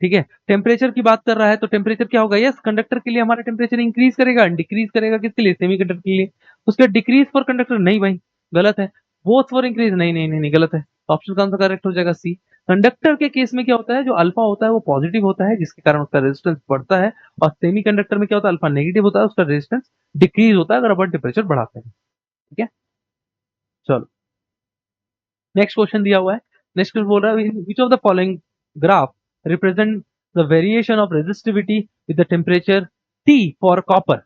ठीक है, टेम्परेचर की बात कर रहा है तो टेम्परेचर क्या होगा, यस कंडक्टर के लिए हमारा टेम्परेचर इंक्रीज करेगा, डिक्रीज करेगा किसके लिए, सेमीकंडक्टर के लिए। उसके डिक्रीज फॉर कंडक्टर नहीं भाई, गलत है। बोथ फॉर इंक्रीज नहीं नहीं नहीं, नहीं गलत है। ऑप्शन कौन सा करेक्ट हो जाएगा, सी। कंडक्टर के केस में क्या होता है, जो अल्फा होता है वो पॉजिटिव होता है, जिसके कारण उसका रेजिस्टेंस बढ़ता है, और सेमीकंडक्टर में क्या होता है, अल्फा नेगेटिव होता है, उसका रेजिस्टेंस डिक्रीज होता है अगर अपन टेम्परेचर बढ़ाते हैं। ठीक है, चलो नेक्स्ट क्वेश्चन दिया हुआ है। नेक्स्ट क्वेश्चन बोल रहा है, which of the following graph represent the variation of resistivity with the temperature T for copper.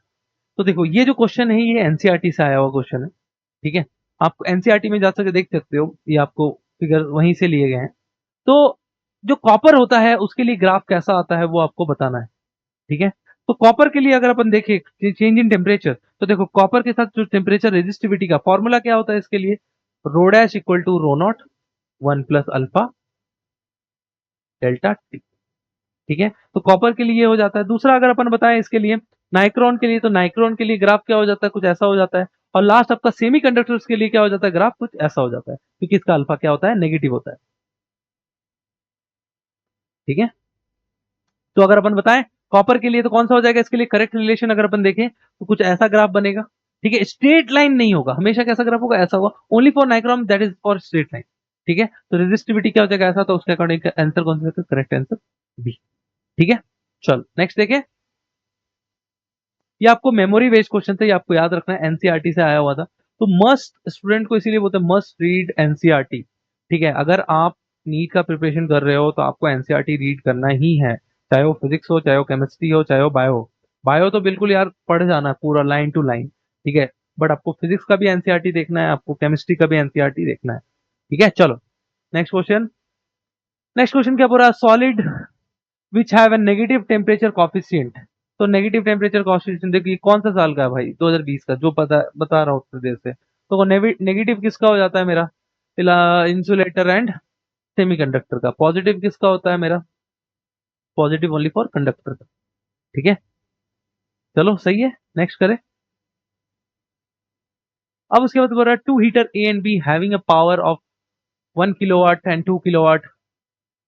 तो देखो ये जो क्वेश्चन है ये एनसीईआरटी से आया हुआ क्वेश्चन है। ठीक है, आप एनसीईआरटी में जा सकते देख सकते हो, ये आपको फिगर वहीं से लिए गए हैं। तो जो कॉपर होता है उसके लिए ग्राफ कैसा आता है वो आपको बताना है। ठीक है, तो कॉपर के लिए अगर अपन देखें चेंज इन टेम्परेचर, तो देखो कॉपर के साथ जो टेम्परेचर रेजिस्टिविटी का फॉर्मूला क्या होता है इसके लिए, rho dash equal to rho not 1 plus alpha delta t. ठीक है, तो कॉपर के लिए हो जाता है। दूसरा अगर अपन बताएं इसके लिए नाइक्रोन के लिए, तो नाइक्रोन के लिए ग्राफ क्या हो जाता है, कुछ ऐसा हो जाता है। और लास्ट आपका सेमी कंडक्टर्स के लिए क्या हो जाता है, ग्राफ कुछ ऐसा हो जाता है, क्योंकि इसका अल्फा क्या होता है, नेगेटिव होता है। ठीक है, तो अगर अपन बताएं कॉपर के लिए तो कौन सा हो जाएगा, इसके लिए करेक्ट रिलेशन अगर अपन देखें तो कुछ ऐसा ग्राफ बनेगा। ठीक है, स्ट्रेट लाइन नहीं होगा, हमेशा कैसा ग्राफ होगा, ऐसा होगा, only for nichrome that is for straight line. ठीक है, तो रेजिस्टिविटी क्या हो जाएगा ऐसा, तो उसके अकॉर्डिंग आंसर कौन सा, करेक्ट आंसर बी। ठीक है, चलो नेक्स्ट देखें। ये आपको मेमोरी बेस्ड क्वेश्चन थे, ये आपको याद रखना है, एनसीईआरटी से आया हुआ था। तो मस्ट स्टूडेंट को इसीलिए बोलते हैं मस्ट रीड एनसीईआरटी। ठीक है, अगर आप नीट का प्रिपरेशन कर रहे हो तो आपको एनसीईआरटी रीड करना ही है, चाहे वो फिजिक्स हो, चाहे वो केमिस्ट्री हो, चाहे वो बायो। बायो तो बिल्कुल यार पढ़ जाना है पूरा लाइन टू लाइन, ठीक है, बट आपको फिजिक्स का भी एनसीईआरटी देखना है, आपको केमिस्ट्री का भी एनसीईआरटी देखना है। ठीक है, चलो नेक्स्ट क्वेश्चन। नेक्स्ट क्वेश्चन क्या बोल रहा है, solid which have a negative temperature coefficient. तो नेगेटिव टेम्परेचर कॉफिशिएंट देखिए कौन सा साल का है भाई, 2020 का, जो पता बता रहा हूँ उत्तर देर से। तो नेगेटिव किसका हो जाता है मेरा, इंसुलेटर एंड सेमीकंडक्टर का। पॉजिटिव किसका होता है मेरा, पॉजिटिव ओनली फॉर कंडक्टर का। ठीक है, चलो सही है, नेक्स्ट करें। अब उसके बाद बोल रहा है two heater A and B having a power of 1 kilowatt and 2 kilowatt,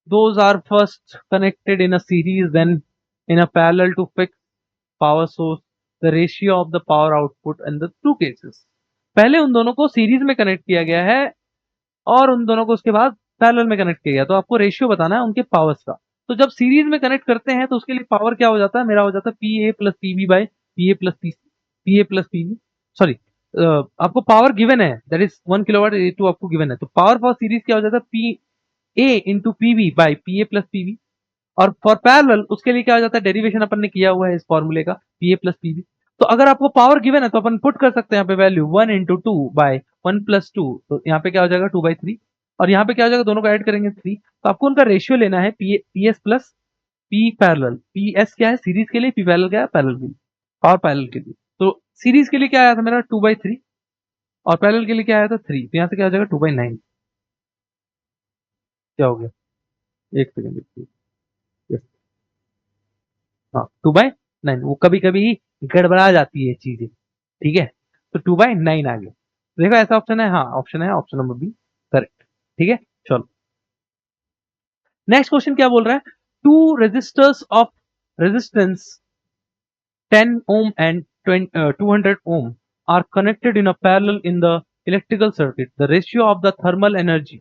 those are first connected in a series then in a parallel to fix power source, the ratio of the power output in the two cases। पहले उन दोनों को series में connect किया गया है और उन दोनों को उसके बाद पैरेलल में कनेक्ट किया गया, तो आपको रेशियो बताना है उनके पावर्स का। तो जब सीरीज में कनेक्ट करते हैं तो उसके लिए पावर क्या हो जाता है, मेरा हो जाता है P A plus PB by P A plus P A plus PB, sorry, आपको पावर गिवन है that is 1 kilowatt, A two आपको गिवन है, तो पावर फॉर सीरीज क्या हो जाता है P A into PV by P A plus PV. और फॉर पैरेलल उसके लिए क्या हो जाता है, डेरिवेशन अपन ने किया हुआ है इस फॉर्मूले का, पी ए प्लस पीवी। तो अगर आपको पावर गिवन है तो अपन पुट कर सकते हैं यहाँ पे वैल्यू 1 इंटू 2 बाई 1 प्लस 2, तो यहाँ पे क्या हो जाएगा 2/3, और यहाँ पे क्या हो जाएगा, दोनों को ऐड करेंगे 3। तो आपको उनका रेशियो लेना है P S plus P parallel. P S क्या है सीरीज के लिए, पी पैरेलल क्या है पैरेलल के लिए, पावर पैरेलल के लिए। तो सीरीज के लिए क्या आया था मेरा 2/3, और पैरेलल के लिए क्या आया था 3, तो यहाँ से क्या हो जाएगा 2/9। क्या हो गया, एक सेकेंड, हाँ 2/9, वो कभी कभी गड़बड़ा जाती है चीजें। ठीक है, तो 2/9 आ गया। देखो ऐसा ऑप्शन है, हाँ ऑप्शन है, ऑप्शन नंबर बी करेक्ट। ठीक है, चलो नेक्स्ट क्वेश्चन क्या बोल रहा है, two resistors of resistance 10 ohm and 200 ohm are connected in a parallel in the electrical circuit, the ratio of the thermal energy।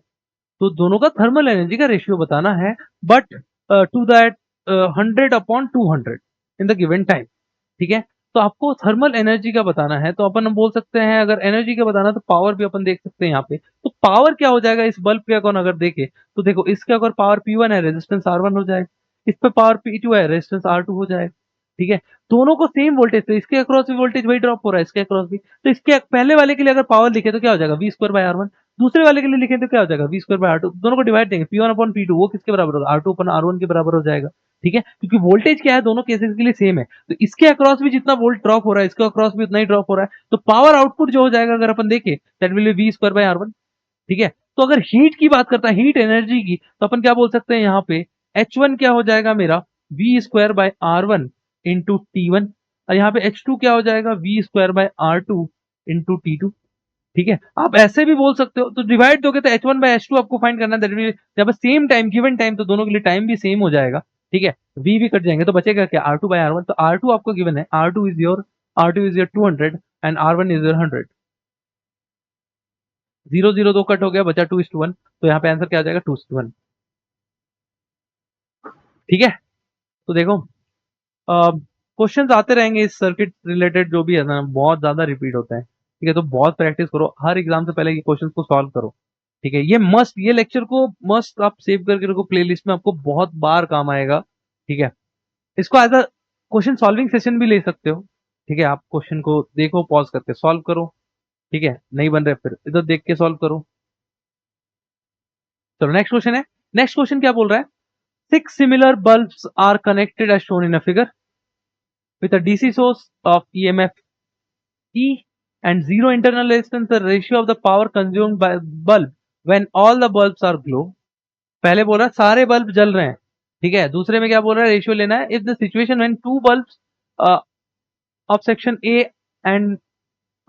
तो दोनों का थर्मल एनर्जी का रेशियो बताना है, but to that 100/200 in the given time. ठीक है, तो आपको थर्मल एनर्जी का बताना है, तो अपन बोल सकते हैं अगर एनर्जी का बताना तो पावर भी अपन देख सकते हैं यहाँ पे। तो पावर क्या हो जाएगा इस बल्ब के अकॉर्डिंग अगर देखे तो देखो, इसके अगर पावर P1 है रेजिस्टेंस R1 हो जाएगा, इस पे पावर P2 है रेजिस्टेंस R2 हो जाएगा। ठीक है, दोनों को सेम वोल्टेज, तो इसके अक्रॉस भी वोल्टेज वही ड्रॉप हो रहा है, इसके अक्रॉस भी। तो इसके पहले वाले के लिए अगर पावर लिखे तो क्या हो जाएगा V²/R1, दूसरे वाले के लिए लिखे तो क्या हो जाएगा V²/R2, दोनों को डिवाइड देंगे P1/P2, वो किसके बराबर होगा R2/R1 के बराबर हो जाएगा। ठीक है, क्योंकि वोल्टेज क्या है दोनों केसेस के लिए सेम है, तो इसके अक्रॉस भी जितना वोल्ट ड्रॉप हो रहा है इसके अक्रॉस भी उतना ही ड्रॉप हो रहा है, तो पावर आउटपुट जो हो जाएगा अगर अपन देखें दैट विल बी V²/R1। ठीक है, तो अगर हीट की बात करता है, हीट एनर्जी की, तो अपन क्या बोल सकते हैं यहाँ पे H1 क्या हो जाएगा मेरा V²/R1 इंटू T1, और यहाँ पे H2 क्या हो जाएगा V²/R2 इंटू T2। ठीक है, आप ऐसे भी बोल सकते हो, तो डिवाइड दोगे तो H1/H2 आपको फाइंड करना है, जब सेम टाइम गिवन टाइम, तो दोनों के लिए टाइम भी सेम हो जाएगा। ठीक है, V भी कट जाएंगे तो बचेगा क्या R2/R1, तो R2 आपको गिवन है, R2 is your 200 and R1 is your 100। 0 0 2 cut हो गया, बचा 2:1, तो यहाँ पे आंसर क्या आ जाएगा 2:1। ठीक है, तो देखो क्वेश्चंस आते रहेंगे इस सर्किट रिलेटेड, जो भी है ना बहुत ज्यादा रिपीट होते हैं। ठीक है, तो बहुत प्रैक्टिस करो, हर एग्जाम से पहले ये क्वेश्चंस को सॉल्व करो। ठीक है, ये लेक्चर को मस्ट आप सेव करके रखो प्लेलिस्ट में, आपको बहुत बार काम आएगा। ठीक है, इसको as a question solving session भी ले सकते हो। ठीक है, आप क्वेश्चन को देखो, पॉज करके सॉल्व करो। ठीक है, नहीं बन रहे फिर इधर देख के सॉल्व करो। चलो नेक्स्ट क्वेश्चन है, नेक्स्ट क्वेश्चन क्या बोल रहा है, 6 similar bulbs are connected as shown in a figure with a DC source of EMF E and zero internal resistance, the ratio of the power consumed by bulb when all the bulbs are glow। पहले बोल रहा है सारे bulb जल रहे हैं। ठीक है, दूसरे में क्या बोल रहा है, रेशियो लेना है, if the situation when two bulbs of section A and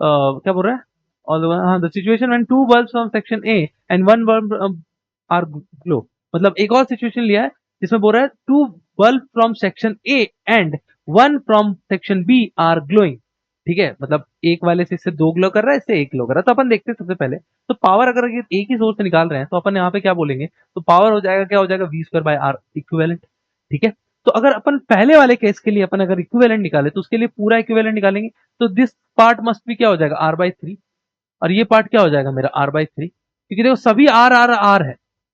क्या बोल रहा है, और हाँ the situation when two bulbs of section A and one bulb are glow. मतलब एक और सिचुएशन लिया है जिसमें बोल रहा है two bulb from section A and one from section B are glowing. ठीक है, मतलब एक वाले से इससे 2 ग्लो कर रहा है, इससे 1 ग्लो कर रहा है। तो अपन देखते हैं सबसे पहले, तो पावर अगर ये एक ही सोर्स से निकाल रहे हैं तो अपन यहाँ पे क्या बोलेंगे, तो पावर हो जाएगा क्या हो जाएगा V²/R इक्विवेलेंट। ठीक है, तो अगर अपन पहले वाले केस के लिए अपन अगर इक्विवेलेंट निकाले तो उसके लिए पूरा इक्विवेलेंट निकालेंगे, तो दिस पार्ट मस्ट भी क्या हो जाएगा R/3, और ये पार्ट क्या हो जाएगा मेरा R/3, क्योंकि देखो सभी R R R है,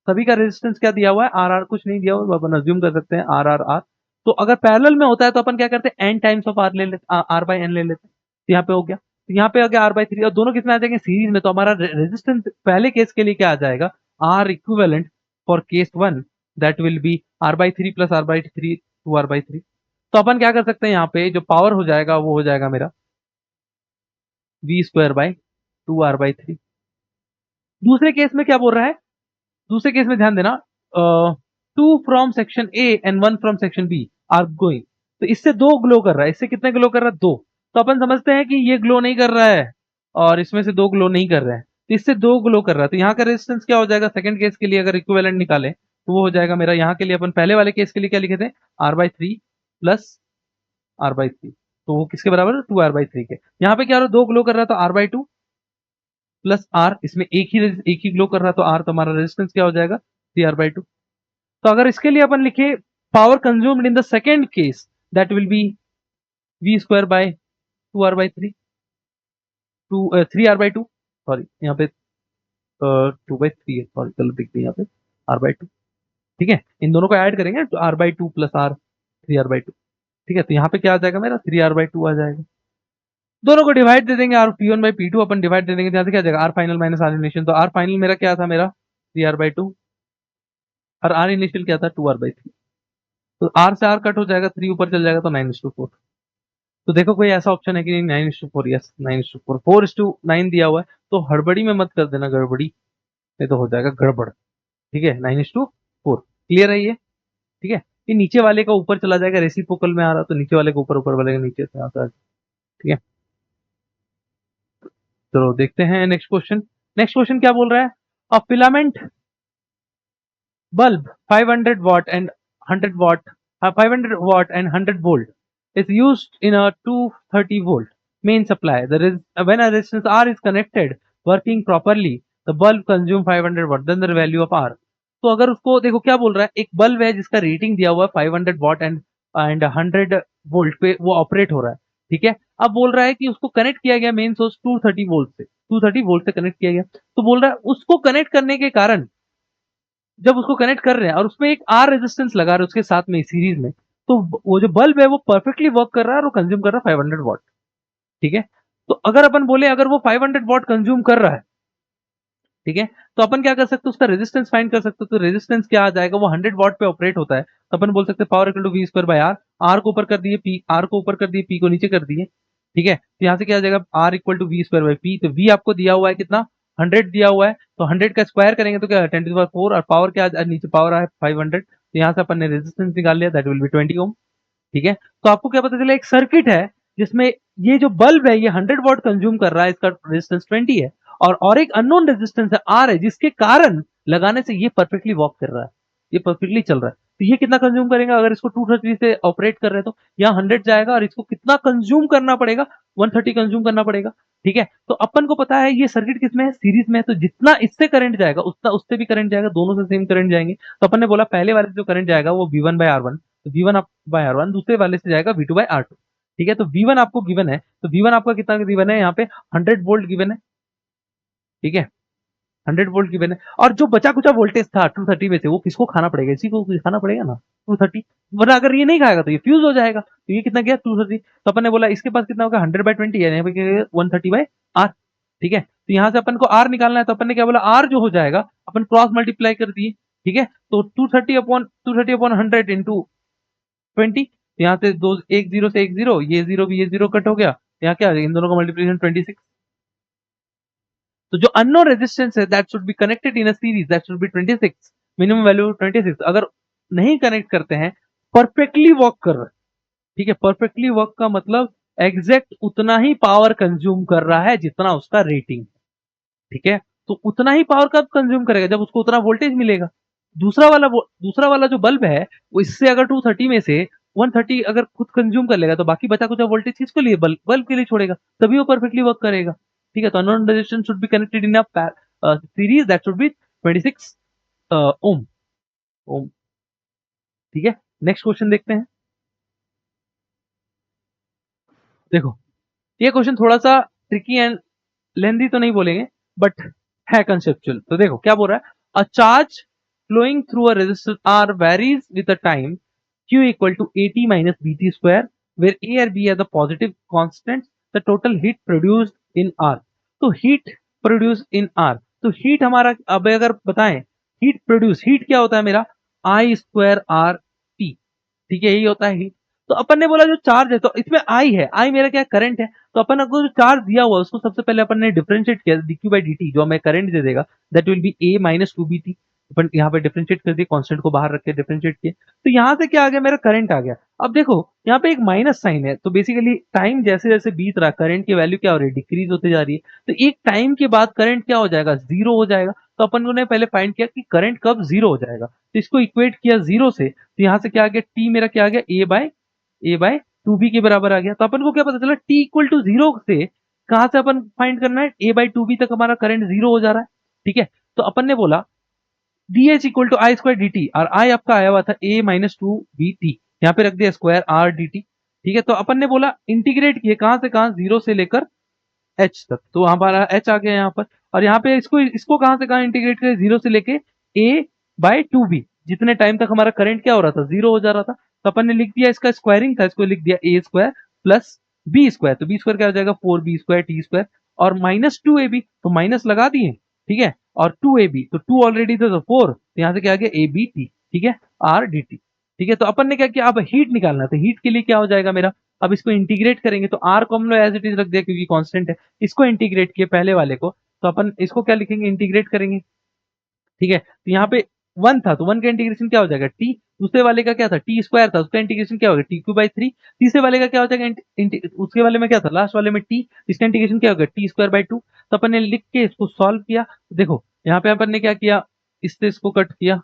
सभी का रेजिस्टेंस क्या दिया हुआ है R R, कुछ नहीं दिया हुआ, अपन अज्यूम कर सकते हैं R R R। तो अगर पैरेलल में होता है तो अपन क्या करते हैं n टाइम्स ऑफ R ले लेते, R/n ले लेते हैं, तो यहाँ पे हो गया, तो यहाँ पे आ गया R/3, और दोनों किसमें आ जाएंगे सीरीज में, तो हमारा रेजिस्टेंस पहले केस के लिए क्या आ जाएगा R equivalent for case 1 that will B R/3 plus R/3 2R/3। तो अपन क्या कर सकते हैं, यहाँ पे जो पावर हो जाएगा वो हो जाएगा मेरा V²/2R/3। दूसरे केस में क्या बोल रहा है, दूसरे केस में ध्यान देना, 2 from section A and 1 from section B are going, तो इससे 2 ग्लो कर रहा है, इससे कितने ग्लो कर रहा है 2, तो अपन समझते हैं कि ये ग्लो नहीं कर रहा है और इसमें से 2 ग्लो नहीं कर रहे हैं, तो इससे 2 ग्लो कर रहा है, तो यहाँ का रेजिस्टेंस क्या हो जाएगा सेकंड केस के लिए अगर इक्विवेलेंट निकाले तो वो हो जाएगा मेरा, यहाँ के लिए अपन पहले वाले केस के लिए क्या लिखे थे R/3 प्लस R/3, तो वो किसके बराबर है 2R/3 के, यहाँ पे क्या हो रहा है 2 ग्लो कर रहा है तो R/2 प्लस R, इसमें एक ही ग्लो कर रहा है तो R, तो हमारा रेजिस्टेंस क्या हो जाएगा 3R/2। तो अगर इसके लिए अपन लिखे power consumed in the second case that will B V²/2R/3 3R/2, sorry यहाँ पे 2/3 है, सॉरी गलत दिख गई यहाँ पे R/2, ठीक है, इन दोनों को ऐड करेंगे तो R/2 प्लस R 3R/2, ठीक है, तो यहाँ पे क्या आ जाएगा मेरा 3R/2 आ जाएगा, दोनों को डिवाइड दे देंगे, P1/P2 अपन डिवाइड दे देंगे, यहाँ से क्या आ जाएगा R final minus R initial, तो R फाइनल मेरा क्या था मेरा 3R/2 और R इनिशियल क्या था 2R/3, तो R से R कट हो जाएगा, 3 ऊपर चल जाएगा तो 9:4। तो देखो कोई ऐसा ऑप्शन है कि नहीं 9:4, यस 9:4, 4:9 दिया हुआ है, तो हड़बड़ी में मत कर देना गड़बड़ी, नहीं तो हो जाएगा गड़बड़, ठीक है 9:4, क्लियर है ये, ठीक है, ये नीचे वाले का ऊपर चला जाएगा, रेसिप्रोकल में आ रहा तो नीचे वाले का ऊपर, ऊपर वाले का नीचे से आता है, ठीक है। चलो देखते हैं नेक्स्ट क्वेश्चन, नेक्स्ट क्वेश्चन क्या बोल रहा है, अ filament bulb 500 watt and 100 watt 500 watt and 100 volt is used in a 230 volt main supply. When a resistance R is connected working properly, the bulb consume 500 watt, then the value of R। तो अगर उसको देखो क्या बोल रहा है, एक bulb है जिसका रेटिंग दिया हुआ है 500 वॉट एंड 100 वोल्ट पे वो ऑपरेट हो रहा है, ठीक है, अब बोल रहा है कि उसको कनेक्ट किया गया मेन सोर्स 230 वोल्ट से, 230 वोल्ट से कनेक्ट किया गया, तो बोल रहा है उसको कनेक्ट करने के कारण जब उसको कनेक्ट कर रहे हैं और उसमें एक आर रेजिस्टेंस लगा रहे हैं उसके साथ में सीरीज में, तो वो जो बल्ब है वो परफेक्टली वर्क कर रहा है और वो कंज्यूम कर रहा है 500 वॉट, ठीक है, तो अगर अपन बोले अगर वो 500 वॉट कंज्यूम कर रहा है, ठीक है, तो अपन क्या कर सकते हैं उसका रेजिस्टेंस फाइंड कर सकते हो, तो रेजिस्टेंस क्या आ जाएगा, वो 100 वॉट पे ऑपरेट होता है, तो अपन बोल सकते हैं power equal to V²/R, are को ऊपर कर दिए पी, आर को ऊपर कर दिए पी को नीचे कर दिए, ठीक है, तो यहाँ से क्या आ जाएगा R इक्वल टू V²/P, तो V आपको दिया हुआ है कितना 100 दिया हुआ है, तो 100 का स्क्वायर करेंगे तो क्या 10⁴, और पावर क्या नीचे पावर है 500, तो यहाँ से अपन ने रेजिस्टेंस निकाल लिया दैट विल बी 20 ओम, ठीक है, तो आपको क्या पता चला एक सर्किट है जिसमें ये जो बल्ब है ये 100 वॉट कंज्यूम कर रहा है, इसका रेजिस्टेंस 20 है, और एक अननोन रेजिस्टेंस है आर है जिसके कारण लगाने से ये परफेक्टली वर्क कर रहा है, ये परफेक्टली चल रहा है, तो ये कितना कंज्यूम करेगा, अगर इसको 230 से ऑपरेट कर रहे हैं तो यहाँ 100 जाएगा और इसको कितना कंज्यूम करना पड़ेगा 130 कंज्यूम करना पड़ेगा, ठीक है, तो अपन को पता है ये सर्किट किसमें है सीरीज में है, तो जितना इससे करंट जाएगा उतना उससे भी करंट जाएगा, दोनों से सेम करंट जाएंगे, तो अपन ने बोला पहले वाले से जो करंट जाएगा वो V1/R1, तो V1/R1 दूसरे वाले से जाएगा V2/R2, ठीक है, तो V1 आपको गिवन है, तो V1 आपका कितना गिवन है यहाँ पे 100 वोल्ट गिवन है, ठीक है 100 वोल्ट गिवन है, और जो बचा कुचा वोल्टेज था 230 में से वो किसको खाना पड़ेगा, इसी को खाना पड़ेगा ना 230, वरना अगर ये नहीं खाएगा तो ये फ्यूज हो जाएगा, तो ये कितना गया 230, तो अपन ने बोला इसके पास कितना होगा 100/20 है, यहाँ पे 130/R, ठीक है, तो यहाँ से अपन को R निकालना है, तो अपन ने क्या बोला R जो हो जाएगा अपन क्रॉस मल्टीप्लाई कर दिए, ठीक है, तो 230/100 इंटू 20, यहाँ से दो एक जीरो से एक जीरो, ये जीरो भी ये जीरो कट हो गया, यहाँ क्या इन दोनों का मल्टीप्लिकेशन 26, तो जो अननोन रेजिस्टेंस है that should be connected in a series that should be 26, minimum value 26, अगर नहीं कनेक्ट करते हैं परफेक्टली वर्क कर रहा है, ठीक है, परफेक्टली वर्क का मतलब एग्जैक्ट उतना ही पावर कंज्यूम कर रहा है जितना उसका रेटिंग, ठीक है, तो उतना ही पावर कब कंज्यूम करेगा जब उसको उतना वोल्टेज मिलेगा, दूसरा वाला जो बल्ब है वो इससे अगर 230 में से 130 अगर खुद कंज्यूम कर लेगा तो बाकी बचा कुछ वोल्टेज किसके लिए बल्ब के लिए छोड़ेगा, तभी वो परफेक्टली वर्क करेगा, ठीक है, तो unknown resistance should be connected in a series that should be 26 Om Om, ठीक है, नेक्स्ट क्वेश्चन देखते हैं। देखो ये क्वेश्चन थोड़ा सा ट्रिकी एंड लेंदी तो नहीं बोलेंगे, बट है कंसेप्चुअल। तो देखो क्या बोल रहा है, a charge flowing through a resistor r varies with the time q equal to at minus bt square where a और b are the positive constants, the total heat produced in r। तो heat produced in r, तो heat हमारा अब अगर बताएं heat produce, heat क्या होता है मेरा I स्क्वायर आर टी, ठीक है, यही होता है heat। तो अपन ने बोला जो चार्ज है, तो इसमें I है, I मेरा क्या करंट है, तो अपन को जो चार्ज दिया हुआ उसको सबसे पहले अपन ने डिफरेंशिएट किया dq by dt, जो हमें करंट दे देगा that will B a minus 2bt। अपन यहाँ पे डिफरेंशिएट कर दिए, कांस्टेंट को बाहर रख के डिफरेंशिएट किए, तो यहाँ से क्या आ गया मेरा करंट आ गया। अब देखो यहाँ पे एक माइनस साइन है, तो बेसिकली टाइम जैसे जैसे बीत रहा करंट की वैल्यू क्या हो रही है, डिक्रीज होते जा रही है। तो एक टाइम के बाद करंट क्या हो जाएगा, जीरो हो जाएगा। तो अपन ने पहले फाइंड किया कि करंट कब जीरो हो जाएगा, तो इसको इक्वेट किया जीरो से, तो यहाँ से क्या आ गया टी मेरा क्या आ गया ए बाय टू बी के बराबर आ गया। तो अपन को क्या पता चला टी इक्वल टू जीरो से कहां से अपन फाइंड करना है, ए बाई टू बी तक हमारा करंट जीरो हो जा रहा है, ठीक है। तो अपन ने बोला d h equal to I square d t, और आई आपका आया हुआ था a minus two b t, यहाँ पे रख दिया स्क्वायर आर डी टी, ठीक है। तो अपन ने बोला इंटीग्रेट किए कहां से कहां, जीरो से लेकर एच तक, तो हमारा एच आ गया यहाँ पर। और यहाँ पे इसको इसको कहां से कहां इंटीग्रेट करें, जीरो से लेके ए बाय टू बी, जितने टाइम तक हमारा करंट क्या हो रहा था, जीरो हो जा रहा था। तो अपन ने लिख दिया, इसका स्क्वायरिंग था, इसको लिख दिया a square plus b square, तो बी स्क्वायर क्या हो जाएगा four b square t square, और माइनस टू ए बी, तो माइनस लगा दिए, ठीक है। और टू ए बी, तो टू ऑलरेडी था तो फोर, तो यहाँ से क्या आ गया ए बी टी, ठीक है, आर डी टी, ठीक है। तो अपन ने क्या किया, अब हीट निकालना, तो हीट के लिए क्या हो जाएगा मेरा, अब इसको इंटीग्रेट करेंगे, तो आर को हम लोग एज इट इज रख दिया क्योंकि कांस्टेंट है, इसको इंटीग्रेट किए पहले वाले को, तो अपन इसको क्या लिखेंगे, इंटीग्रेट करेंगे, ठीक है। तो यहाँ पे वन था, तो वन का इंटीग्रेशन क्या हो जाएगा टी, दूसरे वाले का क्या था टी स्क्वायर था, उसका इंटीग्रेशन क्या होगा टी क्यू बाई थ्री, तीसरे वाले का क्या हो जाएगा उसके वाले में क्या था लास्ट वाले में टी, इसका इंटीग्रेशन क्या होगा टी स्क्वायर बाई टू। तो अपन ने लिख के इसको सॉल्व किया, तो देखो यहाँ पे अपन ने क्या किया, इससे इसको कट किया,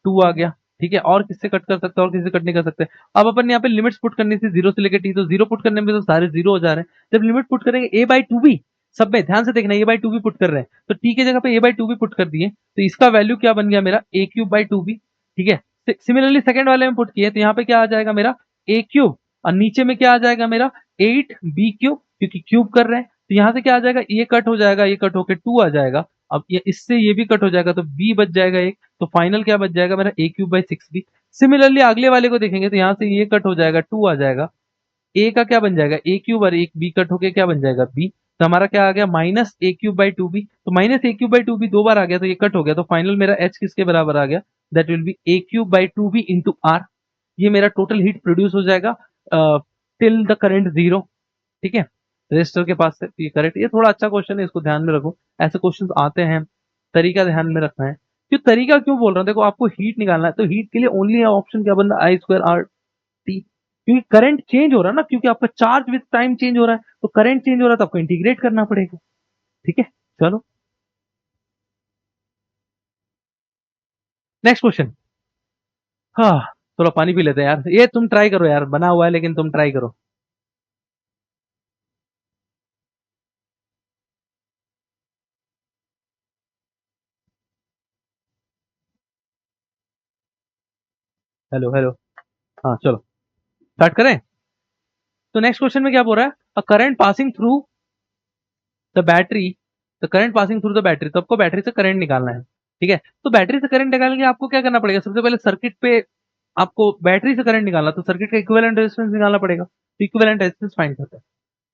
टू आ गया, ठीक है। और किससे कट कर सकते हैं, और किससे कट नहीं कर सकते। अब अपन ने यहाँ पे लिमिट्स पुट करनी थी जीरो से लेकर टी, तो जीरो पुट करने में तो सारे जीरो हो जा रहे हैं। जब लिमिट पुट करेंगे ए बाई टू बी, सब में ध्यान से देखना ए बाई टू बी पुट कर रहे हैं, तो टी की जगह पे ए बाई टू बी पुट कर दिए, तो इसका वैल्यू क्या बन गया मेरा A cube by two B, ठीक है। सिमिलरली सेकंड वाले में पुट किए, तो यहाँ पे क्या आ जाएगा मेरा ए क्यूब, और नीचे में क्या आ जाएगा मेरा एट बी क्यूब, क्योंकि क्यूब कर रहे हैं, तो यहाँ से क्या आ जाएगा, ये कट हो जाएगा, ये कट होकर टू आ जाएगा। अब ये इससे ये भी कट हो जाएगा, तो बी बच जाएगा एक, तो फाइनल क्या बच जाएगा मेरा A cube by six B. Similarly अगले वाले को देखेंगे, तो यहाँ से ये कट हो जाएगा, टू आ जाएगा, ए का क्या बन जाएगा ए क्यूब, और एक बी कट होके क्या बन जाएगा बी, तो हमारा क्या आ गया minus A cube by two B, तो minus A cube by two B दो बार आ गया, तो ये कट हो गया, तो फाइनल मेरा एच किसके बराबर आ गया, that will be a cube by two b into r. ये मेरा टोटल हीट प्रोड्यूस हो जाएगा टिल द करंट जीरो, ठीक है, रजिस्टर के पास से। ये करेक्ट, ये थोड़ा अच्छा क्वेश्चन है, इसको ध्यान में रखो, ऐसे क्वेश्चन आते हैं, तरीका ध्यान में रखना है। क्यों तरीका क्यों बोल रहा हूँ, देखो आपको हीट निकालना है, तो हीट के लिए ओनली ऑप्शन क्या बन रहा है, आई स्क्वायर आर टी, क्योंकि करंट चेंज हो रहा है ना, क्योंकि आपका चार्ज विद टाइम चेंज हो रहा है, तो करंट चेंज हो रहा है, तो आपको इंटीग्रेट करना पड़ेगा, ठीक है। चलो नेक्स्ट क्वेश्चन। हाँ, थोड़ा पानी पी लेते हैं यार, ये तुम ट्राई करो यार, बना हुआ है लेकिन तुम ट्राई करो। हेलो हेलो, हाँ चलो स्टार्ट करें। तो नेक्स्ट क्वेश्चन में क्या बोल रहा है, a current passing through the battery, the current passing through the battery, तो आपको बैटरी से करंट निकालना है, ठीक है। तो बैटरी से करंट निकालने के लिए आपको क्या करना पड़ेगा, सबसे पहले सर्किट पे आपको बैटरी से करंट निकालना, तो सर्किट का इक्विवेलेंट रेजिस्टेंस निकालना पड़ेगा, तो इक्विवेलेंट रेजिस्टेंस फाइंड करते हैं।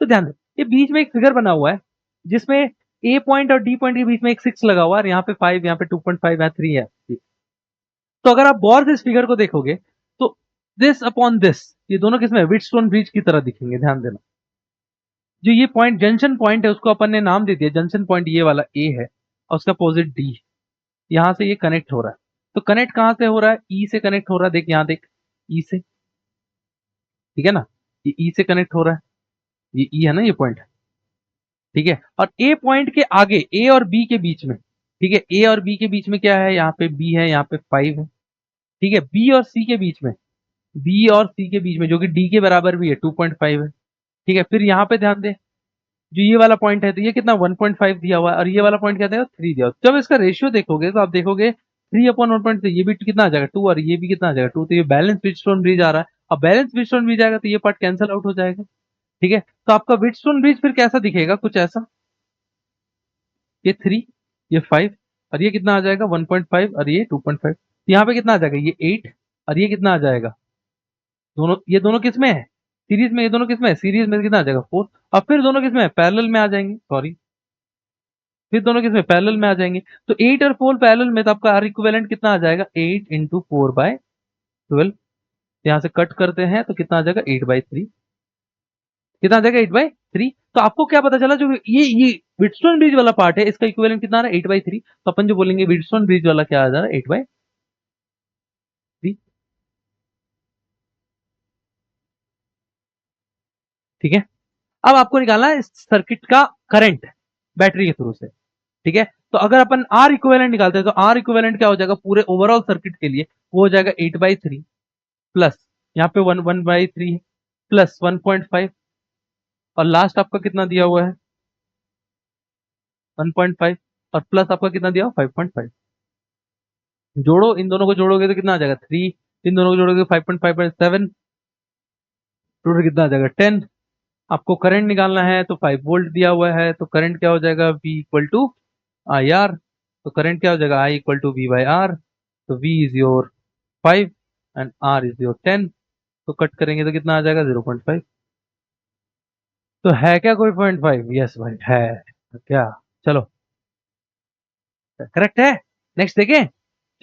तो ध्यान दे, ये बीच में एक फिगर बना हुआ है, जिसमें ए पॉइंट और डी पॉइंट के बीच में एक सिक्स लगा हुआ है, और यहाँ पे फाइव, यहाँ पे 2.5, यहाँ थ्री है। तो अगर आप गौर से इस फिगर को देखोगे, तो दिस अपॉन दिस, ये दोनों किसमें व्हीटस्टोन ब्रिज की तरह दिखेंगे, ध्यान देना। जो ये पॉइंट जंक्शन पॉइंट है, उसको अपन ने नाम दे दिया जंक्शन पॉइंट, ये वाला ए है, और उसका अपोजिट डी, यहां से ये कनेक्ट हो रहा है। तो कनेक्ट कहां से हो रहा है, ई से कनेक्ट हो रहा है, देख यहां देख, ई से, ठीक है ना, ये ई से कनेक्ट हो रहा है, ये ई है ना ये पॉइंट, ठीक है। और ए पॉइंट के आगे ए और बी के बीच में, ठीक है, ए और बी के बीच में क्या है, यहाँ पे बी है, यहाँ पे फाइव है, ठीक है। बी और सी के बीच में, बी और सी के बीच में जो कि डी के बराबर भी है, 2.5 है, ठीक है। फिर यहाँ पे ध्यान दे, जो ये वाला पॉइंट है, तो ये कितना 1.5 दिया हुआ है, और ये वाला पॉइंट क्या देगा 3 दिया हुआ है। जब इसका रेशियो देखोगे, तो आप देखोगे 3/1.3, ये भी कितना आ जाएगा 2, और ये भी कितना आ जाएगा 2, तो ये बैलेंस व्हीटस्टोन ब्रिज आ रहा है। अब बैलेंस व्हीटस्टोन ब्रिज आएगा तो ये पार्ट कैंसिल आउट हो जाएगा। ठीक है, तो आपका व्हीटस्टोन ब्रिज फिर कैसा दिखेगा, कुछ ऐसा, ये 3, ये 5, और ये कितना आ जाएगा 1.5, और ये 2.5। यहाँ पे कितना आ जाएगा, ये 8, और ये कितना आ जाएगा, दोनों, ये दोनों किस में है, सीरीज में, ये दोनों किस में है, सीरीज में कितना आ जाएगा 4, और फिर दोनों किस में है, पैरेलल में आ जाएंगे, सॉरी, फिर दोनों किस में, पैरेलल में आ जाएंगे। तो 8 और 4 पैरेलल में, तो आपका आर इक्विवेलेंट कितना आ जाएगा, 8 × 4/12। यहाँ से कट करते हैं तो कितना आ जाएगा 8/3, कितना आ जाएगा 8/3। तो आपको क्या पता चला, जो ये व्हीटस्टोन ब्रिज वाला पार्ट है, इसका इक्विवेलेंट कितना आ रहा है 8/3, तो अपन जो बोलेंगे व्हीटस्टोन ब्रिज वाला क्या आ जा रहा है 8/3। ठीक है, अब आपको निकालना है इस सर्किट का करंट बैटरी के थ्रू से। ठीक है, तो अगर अपन आर इक्विवेलेंट निकालते हैं तो आर इक्विवेलेंट क्या हो जाएगा पूरे ओवरऑल सर्किट के लिए, वो हो जाएगा 8/3 प्लस, यहाँ पे 1/3 प्लस 1.5, और लास्ट आपका कितना दिया हुआ है 1.5, और प्लस आपका कितना दिया हुआ 5.5। जोड़ो, इन दोनों को जोड़ोगे तो कितना आ जाएगा 3, इन दोनों को जोड़ोगे 5.5/7, टोटल कितना आ जाएगा 10। आपको करंट निकालना है तो 5 वोल्ट दिया हुआ है, तो करंट क्या हो जाएगा V equal to I r, तो करंट क्या हो जाएगा I इक्वल टू V/R, तो V is your 5 and R is your 10, तो कट करेंगे तो कितना आ जाएगा 0.5। तो है क्या कोई 0.5, यस भाई है, तो क्या, चलो करेक्ट है। नेक्स्ट देखें,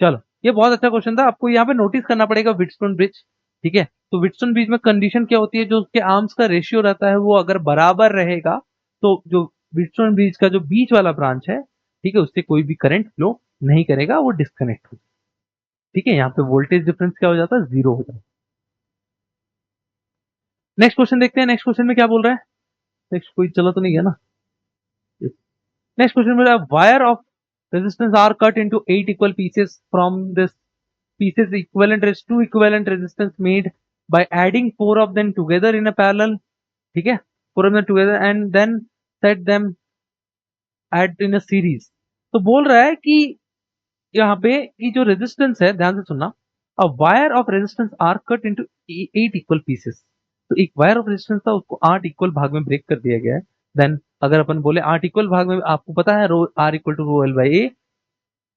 चलो ये बहुत अच्छा क्वेश्चन था, आपको यहाँ पे नोटिस करना पड़ेगा व्हीटस्टोन ब्रिज। ठीक है, तो व्हीटस्टोन ब्रिज में कंडीशन क्या होती है, जो उसके आर्म्स का रेशियो रहता है वो अगर बराबर रहेगा, तो जो व्हीटस्टोन ब्रिज का जो बीच वाला ब्रांच है, ठीक है, उससे कोई भी करंट फ्लो नहीं करेगा, वो डिस्कनेक्ट हो। ठीक है, यहाँ पे वोल्टेज डिफरेंस क्या हो जाता है, 0 हो जाता है। नेक्स्ट क्वेश्चन देखते हैं, नेक्स्ट क्वेश्चन में क्या बोल रहा है, नेक्स्ट कोई चला तो नहीं गया ना। नेक्स्ट क्वेश्चन में wire of resistance are cut into 8 equal pieces from this pieces equivalent is two equivalent resistance made by adding four of them together in a parallel। ठीक है, four of them together and then set them at in a series। तो बोल रहा है कि यहाँ पे कि जो रेजिस्टेंस है, ध्यान से सुनना, अ wire of resistance are cut into 8 equal pieces. तो एक वायर ऑफ रेजिस्टेंस था, उसको 8 इक्वल भाग में ब्रेक कर दिया गया है। देन अगर अपन बोले 8 इक्वल भाग में, आपको पता है rho R equal to rho L by A,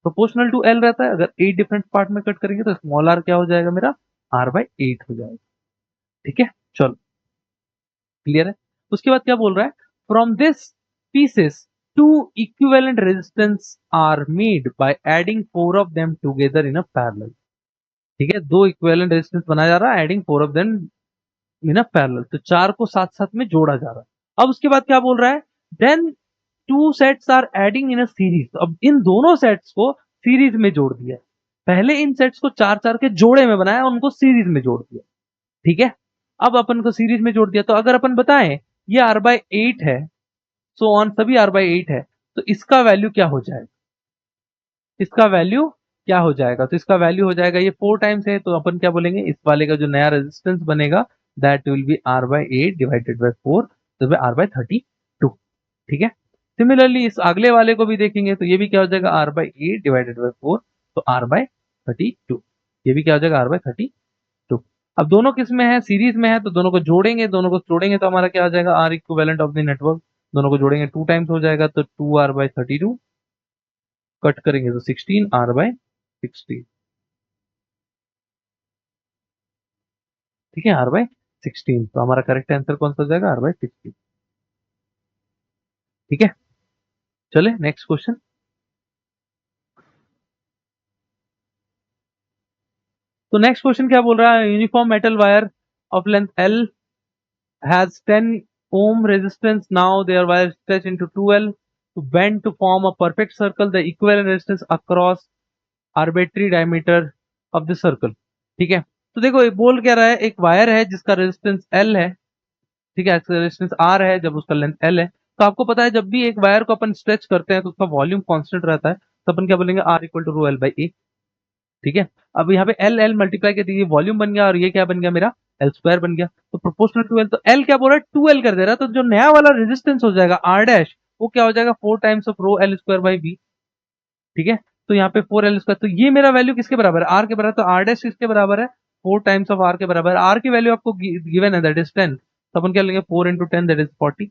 proportional to L रहता है। अगर 8 डिफरेंट पार्ट में कट करेंगे तो स्मॉल आर क्या हो जाएगा मेरा, R/8 हो जाएगा। ठीक है, चलो क्लियर है। उसके बाद क्या बोल रहा है, from this pieces two equivalent resistance are made by adding four of them together in a parallel. ठीक है, दो इक्विवेलेंट रेजिस्टेंस बनाया जा रहा है, adding four of them in a parallel, तो चार को साथ साथ में जोड़ा जा रहा है। अब उसके बाद क्या बोल रहा है, then two sets are adding in a series. अब इन दोनों सेट्स को सीरीज में जोड़ दिया। पहले इन सेट्स को चार चार के जोड़े में बनाया, उनको सीरीज में जोड़ दिया। ठीक है, अब अपन को सीरीज में जोड़ दिया, तो अगर अपन बताएं ये R/8 है, सो ऑन सभी R/8 है, तो इसका वैल्यू क्या हो जाएगा, इसका वैल्यू क्या हो जाएगा, तो इसका वैल्यू हो जाएगा, ये 4 टाइम्स है, तो अपन क्या बोलेंगे, इस वाले का जो नया रेजिस्टेंस बनेगा that will B R/8 divided by 4, तो R/32। ठीक है, सिमिलरली इस अगले वाले को भी देखेंगे तो ये भी क्या हो जाएगा R/8 डिवाइडेड बाय 4, तो R/32, ये भी क्या हो जाएगा R/32। अब दोनों किस में है, सीरीज में है, तो दोनों को जोड़ेंगे, दोनों को जोड़ेंगे तो हमारा क्या आ जाएगा, R equivalent of the network, दोनों को जोड़ेंगे 2 टाइम्स हो जाएगा, तो 2R/32, कट करेंगे तो 16R/16। ठीक है, R/16, तो हमारा करेक्ट आंसर कौन सा हो जाएगा, R/16। ठीक है, चले नेक्स्ट क्वेश्चन। तो नेक्स्ट क्वेश्चन क्या बोल रहा है, uniform metal wire of length L has 10 ohm resistance, now their wire stretched into 2L to bend to form a perfect circle, the equivalent resistance across arbitrary diameter of the circle। ठीक है, तो देखो ये बोल क्या रहा है, एक वायर है जिसका रेजिस्टेंस L है, ठीक है, रेजिस्टेंस R है, जब उसका लेंथ L है, तो आपको पता है जब भी एक वायर को अपन स्ट्रेच करते हैं तो उसका वॉल्यूम कांस्टेंट रहता है, तो अपन क्या बोलेंगे R equal to rho L by A. ठीक है, अब यहाँ पे एल एल मल्टीप्लाई कर दीजिए, वॉल्यूम बन गया, और ये क्या बन गया मेरा एल स्क्वायर बन गया, तो प्रोपोर्शनल टू एल, तो एल क्या बोल रहा है 2L कर दे रहा है, तो जो नया वाला रेजिस्टेंस हो जाएगा R डैश, वो क्या हो जाएगा 4 times of rho L square by b. ठीक है, तो यहाँ पे 4L², तो ये मेरा वैल्यू किसके बराबर है, आर के बराबर, तो आर डैश किसके बराबर है, 4 टाइम्स ऑफ आर के बराबर है। आर की वैल्यू आपको गिवन है दैट इज 10, तो अपन क्या लेंगे 4 इंटू 10 दैट इज 40।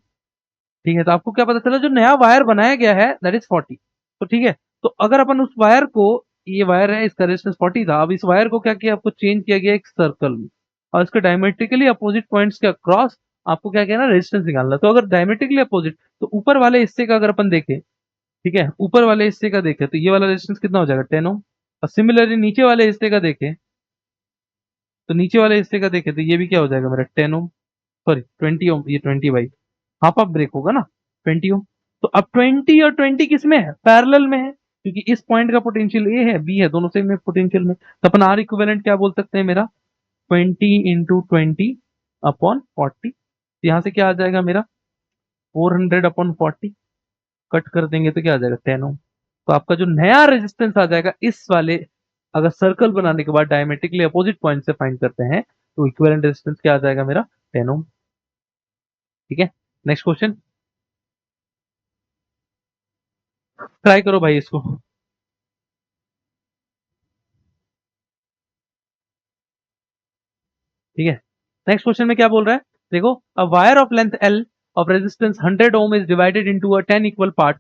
ठीक है, तो आपको क्या पता चला, जो नया वायर बनाया गया है दैट इज 40। तो ठीक है, तो अगर अपन उस वायर को, ये वायर है इसका रेजिस्टेंस 40 था, अब इस वायर को क्या किया, आपको चेंज किया गया एक सर्कल में, और इसके डायमेट्रिकली अपोजिट पॉइंट्स के अक्रॉस आपको क्या किया ना, रेजिस्टेंस निकालना। तो अगर डायमेट्रिकली अपोजिट, तो ऊपर वाले हिस्से का अगर अपन देखें, ठीक है, ऊपर वाले हिस्से का देखें तो ये वाला रेजिस्टेंस कितना हो जाएगा 10 ओम, और सिमिलरली नीचे वाले हिस्से का देखें, तो नीचे वाले हिस्से का देखें तो ये भी क्या हो जाएगा मेरा 10 ओम, सॉरी 20 ओम, ये 20 बाई हाफ ऑफ ब्रेक होगा ना 20 ओम। तो अब 20 और 20 किस में है, पैरेलल में है, क्योंकि इस पॉइंट का पोटेंशियल ए है, बी है, दोनों से में पोटेंशियल में, तो अपन आर इक्विवेलेंट क्या बोल सकते हैं मेरा 20 इंटू 20 अपॉन 40। तो यहां से क्या आ जाएगा मेरा 400 अपॉन 40, कट कर देंगे तो क्या आ जाएगा 10 ओम। तो आपका जो नया रेजिस्टेंस आ जाएगा इस वाले, अगर सर्कल बनाने के बाद डायमेट्रिकली अपोजिट पॉइंट से फाइंड करते हैं, तो इक्विवेलेंट रेजिस्टेंस क्या आ जाएगा मेरा 10 ओम। ठीक है, नेक्स्ट क्वेश्चन, ट्राई करो भाई इसको। ठीक है, नेक्स्ट क्वेश्चन में क्या बोल रहा है, देखो, a wire of length L of resistance 100 ohm is divided into a 10 equal part.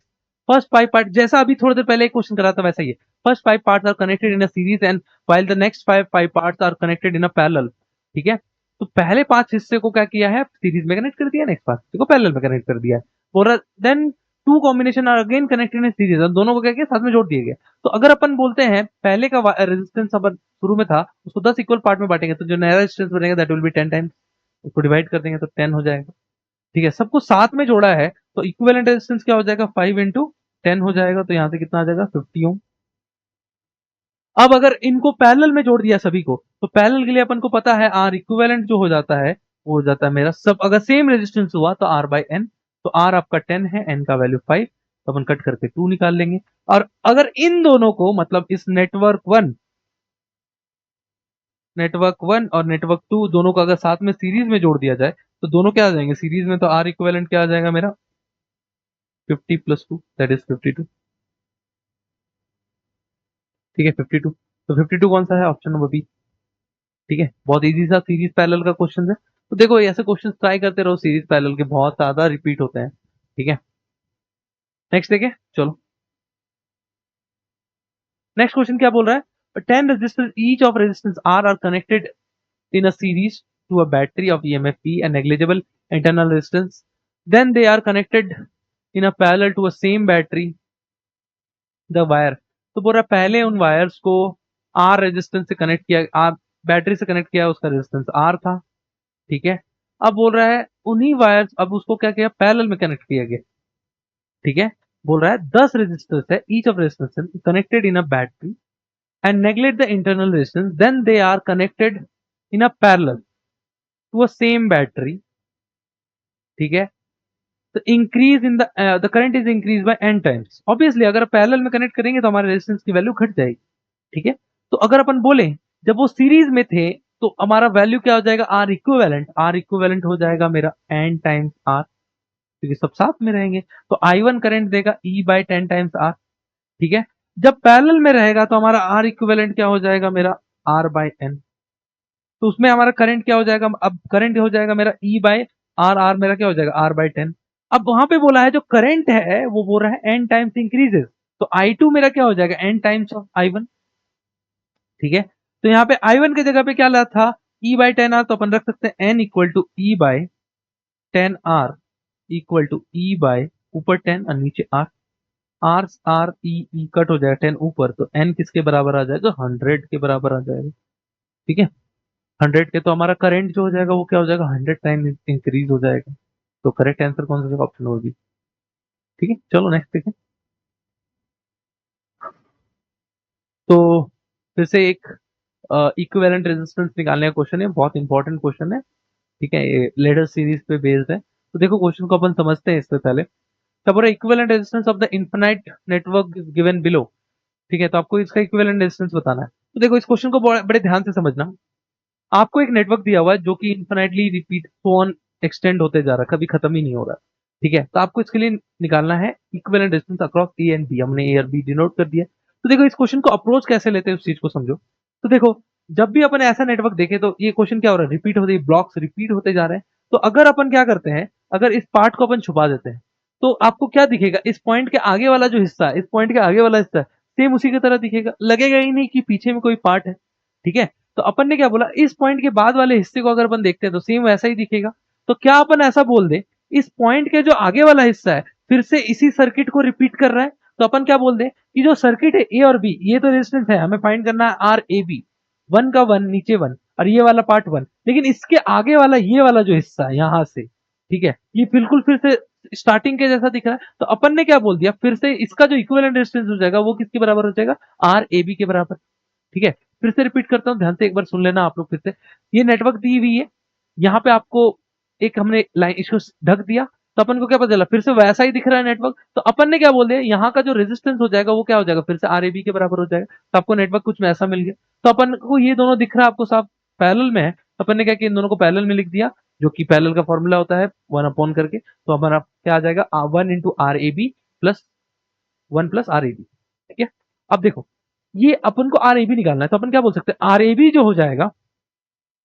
First 5 part, जैसा अभी थोड़ी देर पहले एक क्वेश्चन करा था वैसा ही है। First 5 parts are connected in a series and while the next 5 parts are connected in a parallel. ठीक है, तो पहले 5 हिस्से को क्या किया है, सीरीज में कनेक्ट कर दिया, नेक्स्ट 5 को पैरेलल में कनेक्ट कर दिया है, और then two combination are again connected in series, दोनों को क्या किया, साथ में जोड़ दिए गए। तो अगर अपन बोलते हैं पहले का रेजिस्टेंस अपन शुरू में था उसको 10 इक्वल पार्ट में बांटेंगे, तो जो नया रेजिस्टेंस बनेगा दैट विल बी 10 टाइम्स, उसको डिवाइड कर देंगे तो 10 हो जाएगा। ठीक है, सबको साथ में जोड़ा है, तो इक्विवेलेंट रेजिस्टेंस क्या हो जाएगा 5 इंटू 10 हो जाएगा, तो यहां से कितना आ जाएगा 50 ओम। अब अगर इनको पैरेलल में जोड़ दिया सभी को, तो पैरेलल के लिए अपन को पता है आर इक्विवेलेंट जो हो जाता है वो हो जाता है मेरा, सब अगर सेम रेजिस्टेंस हुआ तो आर बाई एन, तो आर आपका 10 है, एन का वैल्यू 5, तो अपन कट करके 2 निकाल लेंगे। और अगर इन दोनों को, मतलब इस नेटवर्क वन और नेटवर्क टू दोनों को अगर साथ में सीरीज में जोड़ दिया जाए, तो दोनों क्या आ जाएंगे सीरीज में, तो आर इक्विवेलेंट क्या आ जाएगा मेरा 50 प्लस 2 दैट इज 52। ठीक है 52, तो 52 कौन सा है, ऑप्शन नंबर बी। ठीक है, बहुत इजी सा सीरीज पैरेलल का क्वेश्चन है, तो देखो ऐसे क्वेश्चन ट्राई करते रहो, सीरीज पैरेलल के बहुत ज्यादा रिपीट होते हैं। ठीक है, नेक्स्ट देखें, चलो नेक्स्ट क्वेश्चन क्या बोल रहा है, 10 resistors each of resistance are connected in a series to a battery of EMF P and negligible internal resistance. Then they are connected in a parallel to a same battery, the wire. तो बोल रहा है पहले उन wires को are resistance से connect किया, are battery से कनेक्ट किया, उसका रेजिस्टेंस आर था। ठीक है, अब बोल रहा है उन्हीं वायर्स, अब उसको क्या किया पैरेलल में कनेक्ट किया गया। ठीक है, बोल रहा है 10 रेजिस्टर्स है each of resistance connected in a battery and neglect the internal resistance, then they are connected in a parallel to a same battery. ठीक है, तो increase in the current is increase by n times. Obviously अगर parallel में connect करेंगे तो हमारे resistance की value घट जाएगी। ठीक है, तो अगर अपन बोले जब वो सीरीज में थे तो हमारा वैल्यू क्या हो जाएगा, आर इक्विवेलेंट हो जाएगा मेरा एन टाइम्स आर, क्योंकि सब साथ में रहेंगे, तो आई वन करंट देगा ई बाई 10 टाइम्स आर। ठीक है, जब पैरेलल में रहेगा तो हमारा आर इक्विवेलेंट क्या हो जाएगा मेरा आर बाई एन, तो उसमें हमारा करंट क्या हो जाएगा, अब करंट हो जाएगा मेरा ई बाय आर, आर मेरा क्या हो जाएगा आर बाय 10। अब वहां पे बोला है जो करंट है वो बोल रहा है एन टाइम्स इंक्रीजेस, तो आई टू मेरा क्या हो जाएगा n times of I one. ठीक है, तो यहाँ पे आई वन की जगह पे क्या ला था ई बाय 10 आर, तो अपन रख सकते हैं n equal to E by 10 R equal to E by ऊपर 10 और नीचे R, R R E cut हो जाएगा 10 ऊपर, तो एन किसके बराबर आ जाएगा 100 के बराबर आ जाएगा। ठीक है, 100 के, तो हमारा करंट जो हो जाएगा वो क्या हो जाएगा 100 टाइम इंक्रीज हो जाएगा, तो करेक्ट आंसर कौन सा ऑप्शन होगी। ठीक है, चलो नेक्स्ट देखें, तो फिर से एक इक्विवेलेंट रेजिस्टेंस निकालने का क्वेश्चन है, बहुत इंपॉर्टेंट क्वेश्चन है। ठीक है, ये लेडर सीरीज पे बेस्ड है, तो देखो क्वेश्चन को अपन समझते हैं इससे पहले। तब equivalent resistance of the infinite network is given below. ठीक है, तो आपको इसका इक्विवेलेंट रेजिस्टेंस बताना है, तो देखो इस क्वेश्चन को बड़े ध्यान से समझना। आपको एक नेटवर्क दिया हुआ है जो कि इन्फिनाइटली रिपीट फोन एक्सटेंड होते जा रहा है, कभी खत्म ही नहीं हो रहा। ठीक है, तो आपको इसके लिए निकालना है equivalent resistance across A and B, हमने ए और बी डिनोट कर दिया। तो देखो इस क्वेश्चन को अप्रोच कैसे लेते हैं उस चीज को समझो। तो देखो जब भी अपन ऐसा नेटवर्क देखे तो ये क्वेश्चन क्या हो रहा है, रिपीट होते ब्लॉक्स रिपीट होते जा रहे हैं। तो अगर अपन क्या करते हैं, अगर इस पार्ट को अपन छुपा देते हैं तो आपको क्या दिखेगा, इस पॉइंट के आगे वाला जो हिस्सा है, इस पॉइंट के आगे वाला हिस्सा सेम उसी की तरह दिखेगा, लगेगा ही नहीं कि पीछे में कोई पार्ट है। ठीक है, तो अपन ने क्या बोला, इस पॉइंट के बाद वाले हिस्से को अगर अपन देखते हैं तो सेम वैसा ही दिखेगा। तो क्या अपन ऐसा बोल दे, इस पॉइंट के जो आगे वाला हिस्सा है फिर से इसी सर्किट को रिपीट कर रहा है। तो अपन क्या बोल दे कि जो सर्किट है ए और बी, ये तो रेजिस्टेंस है, हमें फाइंड करना है आर ए बी, वन का वन नीचे वन और ये वाला पार्ट वन, लेकिन इसके आगे वाला ये वाला जो हिस्सा है यहां से, ठीक है, ये बिल्कुल फिर से स्टार्टिंग के जैसा दिख रहा है। तो अपन ने क्या बोल दिया, फिर से इसका जो इक्विवेलेंट रेजिस्टेंस हो जाएगा वो किसके बराबर हो जाएगा, आर ए बी के बराबर। ठीक है, फिर से रिपीट करता हूं, ध्यान से एक बार सुन लेना आप लोग फिर से। ये नेटवर्क दी हुई है, यहाँ पे आपको एक हमने लाइन इसको ढक दिया, तो अपन को क्या पता चला, फिर से वैसा ही दिख रहा है नेटवर्क। तो अपन ने क्या बोल दिया, यहाँ का जो रेजिस्टेंस हो जाएगा वो क्या हो जाएगा, फिर से आर ए बी के बराबर हो जाएगा। तो आपको नेटवर्क कुछ में ऐसा मिल गया। तो अपन को ये दोनों दिख रहा है आपको साफ पैरेलल में है, तो अपन ने क्या किया, इन दोनों को पैरेलल में लिख दिया, जो कि पैरेलल का फॉर्मूला होता है वन अपॉन करके। तो हमारा क्या आ जाएगा, one into R A B plus one plus R A B. ठीक है, अब देखो ये अपन को आर ए बी निकालना है, तो अपन क्या बोल सकते हैं, आर ए बी जो हो जाएगा,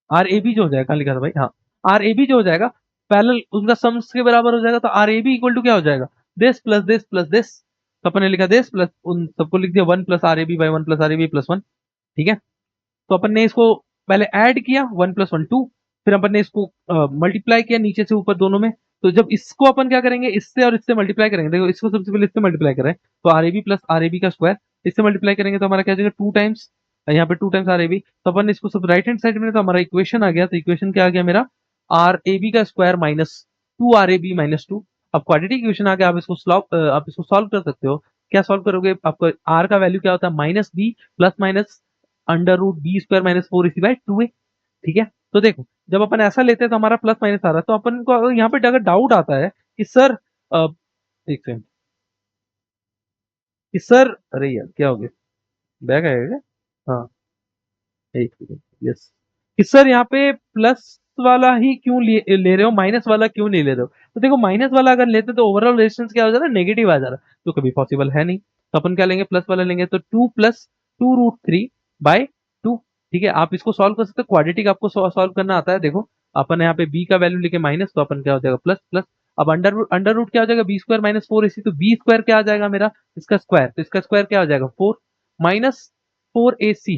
आर ए बी जो हो जाएगा, लिखा था भाई, हाँ, आर ए बी जो हो जाएगा पैरेलल उनका सम्स के बराबर हो जाएगा। तो R A B equal to क्या हो जाएगा, this plus this plus this. तो अपन ने लिखा दिस प्लस उन सबको लिख दिया one plus R A B by one plus R A B plus one. ठीक है, तो अपन ने इसको पहले ऐड किया, वन प्लस वन टू, फिर अपन ने इसको मल्टीप्लाई किया नीचे से ऊपर दोनों में। तो जब इसको अपन क्या करेंगे, इससे और इससे मल्टीप्लाई करेंगे, देखो इसको सबसे पहले इससे मल्टीप्लाई करें तो R A B plus R A B का स्क्वायर, इससे मल्टीप्लाई करेंगे तो हमारा क्या हो जाएगा, टू टाइम्स, यहाँ पे two times R A B. तो अपन ने इसको सब राइट हैंड साइड में, तो हमारा इक्वेशन आ गया। तो इक्वेशन क्या आ गया मेरा, आर ए बी का square minus two R A B minus two. अब क्वाड्रेटिक इक्वेशन आ गया, आप इसको सॉल्व कर सकते हो। क्या सॉल्व करोगे, आपको आर का वैल्यू क्या होता है, minus B plus minus under root B square minus four AC by two A. ठीक है, तो देखो जब अपन ऐसा लेते हैं तो हमारा प्लस माइनस आ रहा है। तो अपन को अगर यहाँ पे अगर डाउट आता है कि सर एक सेकंड, कि सर, अरे यार क्या हो गया, बैग आएगा क्या, हाँ एक सेकंड, यस, कि सर यहाँ पे प्लस वाला ही क्यों ले रहे हो, माइनस वाला क्यों नहीं ले रहे हो। तो देखो माइनस वाला अगर लेते तो ओवरऑल रेजिस्टेंस क्या हो जाता है, नेगेटिव आ जा रहा है, तो कभी पॉसिबल है नहीं। तो अपन क्या लेंगे, प्लस वाला लेंगे, तो two plus two root three by two. ठीक है, आप इसको सॉल्व कर सकते हो, क्वाड्रेटिक आपको सॉल्व करना आता है। देखो अपन यहाँ पे बी का वैल्यू लेके माइनस, तो अपन क्या हो जाएगा प्लस प्लस। अब अंडर रूट क्या हो जाएगा, बी स्क्वायर माइनस फोर इसी, तो बी स्क्वायर क्या आ जाएगा मेरा, इसका स्क्वायर, तो इसका स्क्वायर क्या हो जाएगा, फोर माइनस फोर ए सी।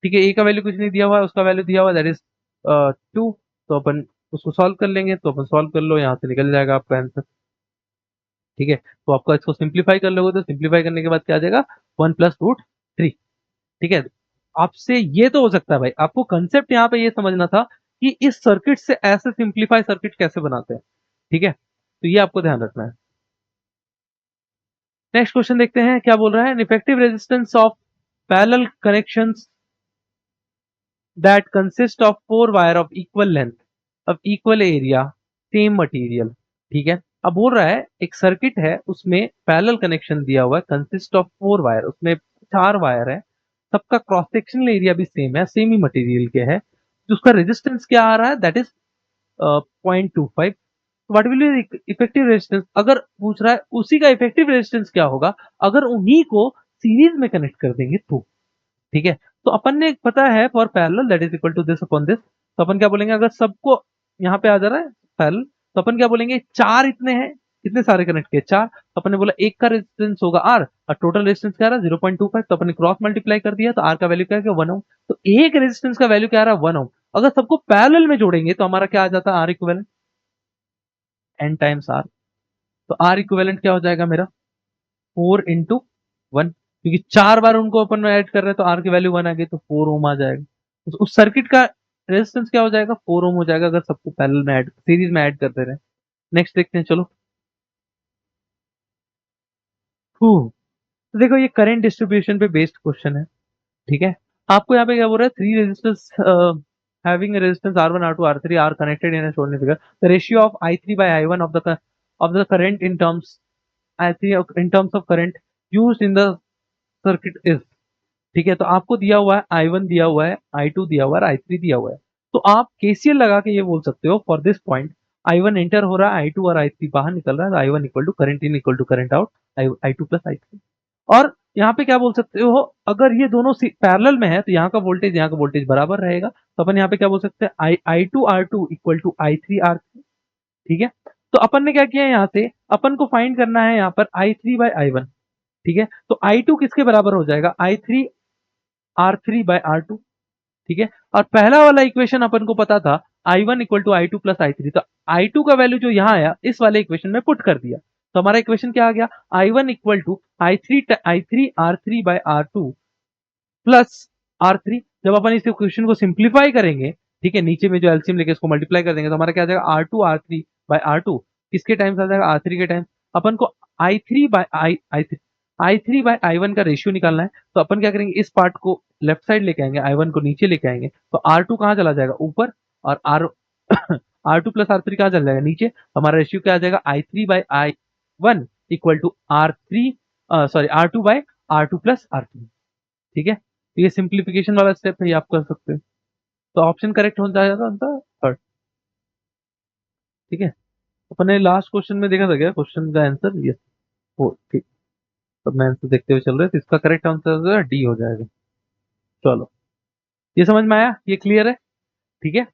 ठीक है, ए का वैल्यू कुछ नहीं दिया हुआ है, उसका वैल्यू दिया हुआ दैट इज टू। तो अपन उसको सॉल्व कर लेंगे, तो अपन सॉल्व कर लो, यहाँ से निकल जाएगा आपका आंसर। ठीक है, तो आपका इसको सिंप्लीफाई कर लोगे तो सिंप्लीफाई करने के बाद क्या आ जाएगा, वन प्लस रूट थ्री। ठीक है, आपसे ये तो हो सकता है भाई, आपको कंसेप्ट यहाँ पे ये समझना था कि इस सर्किट से ऐसे सिंप्लीफाई सर्किट कैसे बनाते हैं। ठीक है, तो ये आपको ध्यान रखना है। नेक्स्ट क्वेश्चन देखते हैं क्या बोल रहा है, effective resistance of parallel connections that consist of four wire of equal length of equal area same material। ठीक है, अब बोल रहा है एक सर्किट है उसमें पैरेलल कनेक्शन दिया हुआ है, कंसिस्ट ऑफ फोर वायर, उसमें चार वायर है, सबका क्रॉस सेक्शनल एरिया भी सेम है, सेम ही मटेरियल के है, तो उसका रेजिस्टेंस क्या आ रहा है, that is 0.25। What will be effective resistance, अगर पूछ रहा है उसी का इफेक्टिव रेजिस्टेंस क्या होगा अगर उन्हीं को सीरीज में कनेक्ट कर देंगे तो। ठीक है, तो अपन ने पता है for parallel that is equal to this upon this. तो अपन क्या बोलेंगे, अगर सबको यहाँ पे आ जा रहा है पैरेलल, तो अपन क्या बोलेंगे, चार इतने हैं, कितने सारे कनेक्ट किए, चार, तो अपन ने बोला एक का रेजिस्टेंस होगा आर और टोटल रेजिस्टेंस क्या आ रहा है 0.25। तो अपन ने क्रॉस मल्टीप्लाई कर दिया, तो आर का वैल्यू क्या है, वन ओम। तो एक रेजिस्टेंस का वैल्यू क्या आ रहा है, वन ओम। अगर सबको पैरेलल में जोड़ेंगे तो हमारा क्या आ जाता है, R equivalent n times R. तो आर इक्विवेलेंट क्या हो जाएगा मेरा, फोर इंटू वन, क्योंकि चार बार उनको अपन ऐड कर रहे हैं तो आर की वैल्यू वन आ गई, तो फोर ओम आ जाएगा। उस सर्किट का रेजिस्टेंस क्या हो जाएगा, फोर ओम हो जाएगा अगर सबको पैरेलल में ऐड सीरीज में ऐड करते रहे। नेक्स्ट देखते हैं चलो। तो देखो ये करंट डिस्ट्रीब्यूशन पे बेस्ड क्वेश्चन है। ठीक है, आपको यहाँ पे क्या बोल रहा है, three resistors having a resistance R1, R2, R3 are connected in a shown figure. The ratio of I3 by I1 of the current in terms I3 in terms of current used in the circuit is। ठीक है, तो आपको दिया हुआ है I1 दिया हुआ है, I2 दिया हुआ है, I3 दिया हुआ है। तो आप KCL लगा के ये बोल सकते हो for this point I1 enter हो रहा है, I2 और I3 बाहर निकल रहा है, तो I1 equal to current in equal to current out I2 plus I3। और यहाँ पे क्या बोल सकते हो, अगर ये दोनों पैरेलल में है तो यहाँ का वोल्टेज बराबर रहेगा। तो अपन यहाँ पे क्या बोल सकते हैं, I two R two equal to I three R three. ठीक है, तो अपन ने क्या किया है, यहाँ से अपन को फाइंड करना है यहाँ पर I three by I one. ठीक है, तो आई टू किसके बराबर हो जाएगा, I three R three by are two. ठीक है, और पहला वाला इक्वेशन अपन को पता था I one equal to I two plus I three, तो आई टू का वैल्यू जो यहाँ आया इस वाले इक्वेशन में पुट कर दिया, तो हमारा इक्वेशन क्या आ गया, I one equal to I three R three by are two plus R three. जब अपन इस इक्वेशन को सिंप्लीफाई करेंगे, ठीक है, नीचे में जो एलसीएम लेके इसको मल्टीप्लाई कर देंगे तो हमारा क्या आ जाएगा, R two R three by are two किसके टाइम्स आ जाएगा, आर थ्री के टाइम। अपन को I three by I three by I one का रेशियो निकालना है, तो अपन क्या करेंगे, इस पार्ट को लेफ्ट साइड लेके आएंगे, आई वन को नीचे लेके आएंगे, तो आर टू कहाँ चला जाएगा, ऊपर, और R R two plus R three कहाँ चला जाएगा, नीचे। हमारा रेशियो क्या आ जाएगा, I three by I one equal to R three, sorry R two by are two plus R three. ठीक है, तो ये सिंप्लीफिकेशन वाला स्टेप है, ये आप कर सकते हो। तो ऑप्शन करेक्ट हो जाएगा उनका थर्ड। ठीक है, अपने लास्ट क्वेश्चन में देखा था क्या क्वेश्चन का आंसर, ये हो ठीक। तो मैं आंसर देखते हुए चल रहे, तो इसका करेक्ट आंसर डी हो जाएगा। चलो, ये समझ में आया, ये क्लियर है। ठीक है,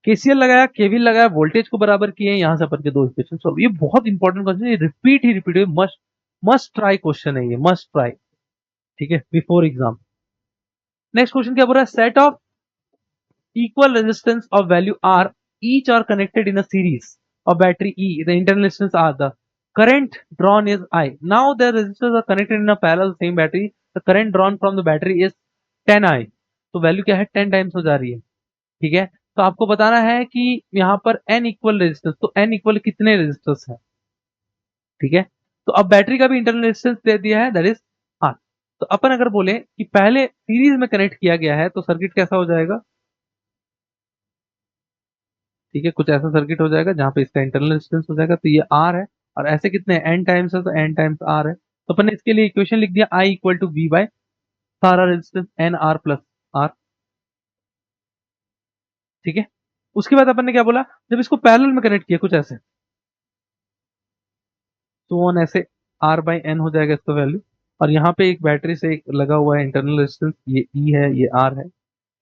केसीएल लगाया, केवीएल लगाया, वोल्टेज को बराबर किए, यहाँ से अपन के दो इक्वेशन सॉल्व। ये बहुत इंपॉर्टेंट क्वेश्चन है, रिपीट ही repeat, must must try question है ये, मस्ट ट्राई। ठीक है, बिफोर एग्जाम। नेक्स्ट क्वेश्चन क्या बोल रहा है, set of equal resistance of value R each are connected in a series of battery E. The internal resistance R. The current drawn is I. Now the resistors are connected in a parallel same battery. The current drawn from the battery is 10I. तो value क्या है, 10 times हो जा रही है। ठीक है, तो आपको बताना है कि यहाँ पर n इक्वल रेजिस्टेंस, तो n इक्वल कितने रेजिस्टेंस है। ठीक है, तो अब बैटरी का भी इंटरनल रेजिस्टेंस दे दिया है, दैट इज R। तो अपन अगर बोले कि पहले सीरीज में कनेक्ट किया गया है तो सर्किट कैसा हो जाएगा। ठीक है, कुछ ऐसा सर्किट हो जाएगा जहां पे इसका इंटरनल रेजिस्टेंस हो जाएगा, तो ये आर है, और ऐसे कितने एन टाइम्स है, तो एन टाइम्स आर है। तो अपन ने इसके लिए इक्वेशन लिख दिया, I equal to V by सारा resistance n R plus R. ठीक है, उसके बाद अपन ने क्या बोला, जब इसको पैरेलल में कनेक्ट किया कुछ ऐसे, तो वन ऐसे आर बाई एन हो जाएगा इसका वैल्यू, और यहाँ पे एक बैटरी से एक लगा हुआ है इंटरनल रेजिस्टेंस, ये ई है, ये आर है।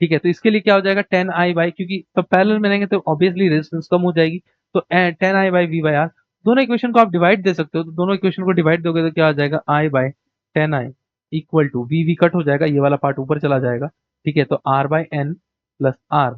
ठीक है, तो इसके लिए क्या हो जाएगा, 10i बाई, क्योंकि सब पैरेलल में रहेंगे तो ऑब्वियसली रेजिस्टेंस कम हो जाएगी, तो 10i by V by R. दोनों इक्वेशन को आप डिवाइड दे सकते हो, तो दोनों इक्वेशन को डिवाइड दोगे तो क्या आ जाएगा, i by 10i equal to V V cut हो जाएगा, ये वाला पार्ट ऊपर चला जाएगा। ठीक है, तो r by n plus R.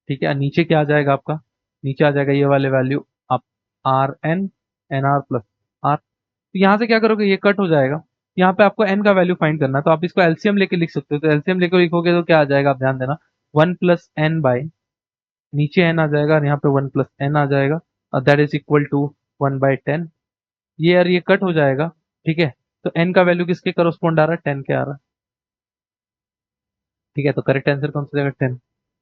ठीक है, नीचे क्या आ जाएगा आपका, नीचे आ जाएगा ये वाले वैल्यू, आप R n n R plus R. तो यहाँ से क्या करोगे, ये कट हो जाएगा, यहाँ पे आपको n का वैल्यू फाइंड करना है, तो आप इसको एलसीएम लेके लिख सकते हो, तो एलसीएम लेके लिखोगे तो क्या आ जाएगा, आप ध्यान देना, वन प्लस एन बाई, नीचे एन आ जाएगा और यहाँ पे वन प्लस एन आ जाएगा, और that is equal to one by ten. ये यार ये कट हो जाएगा। ठीक है, तो एन का वैल्यू किसके करस्पॉन्ड आ रहा है, 10 के आ रहा है। ठीक है, तो करेक्ट आंसर कौन सा जाएगा, 10।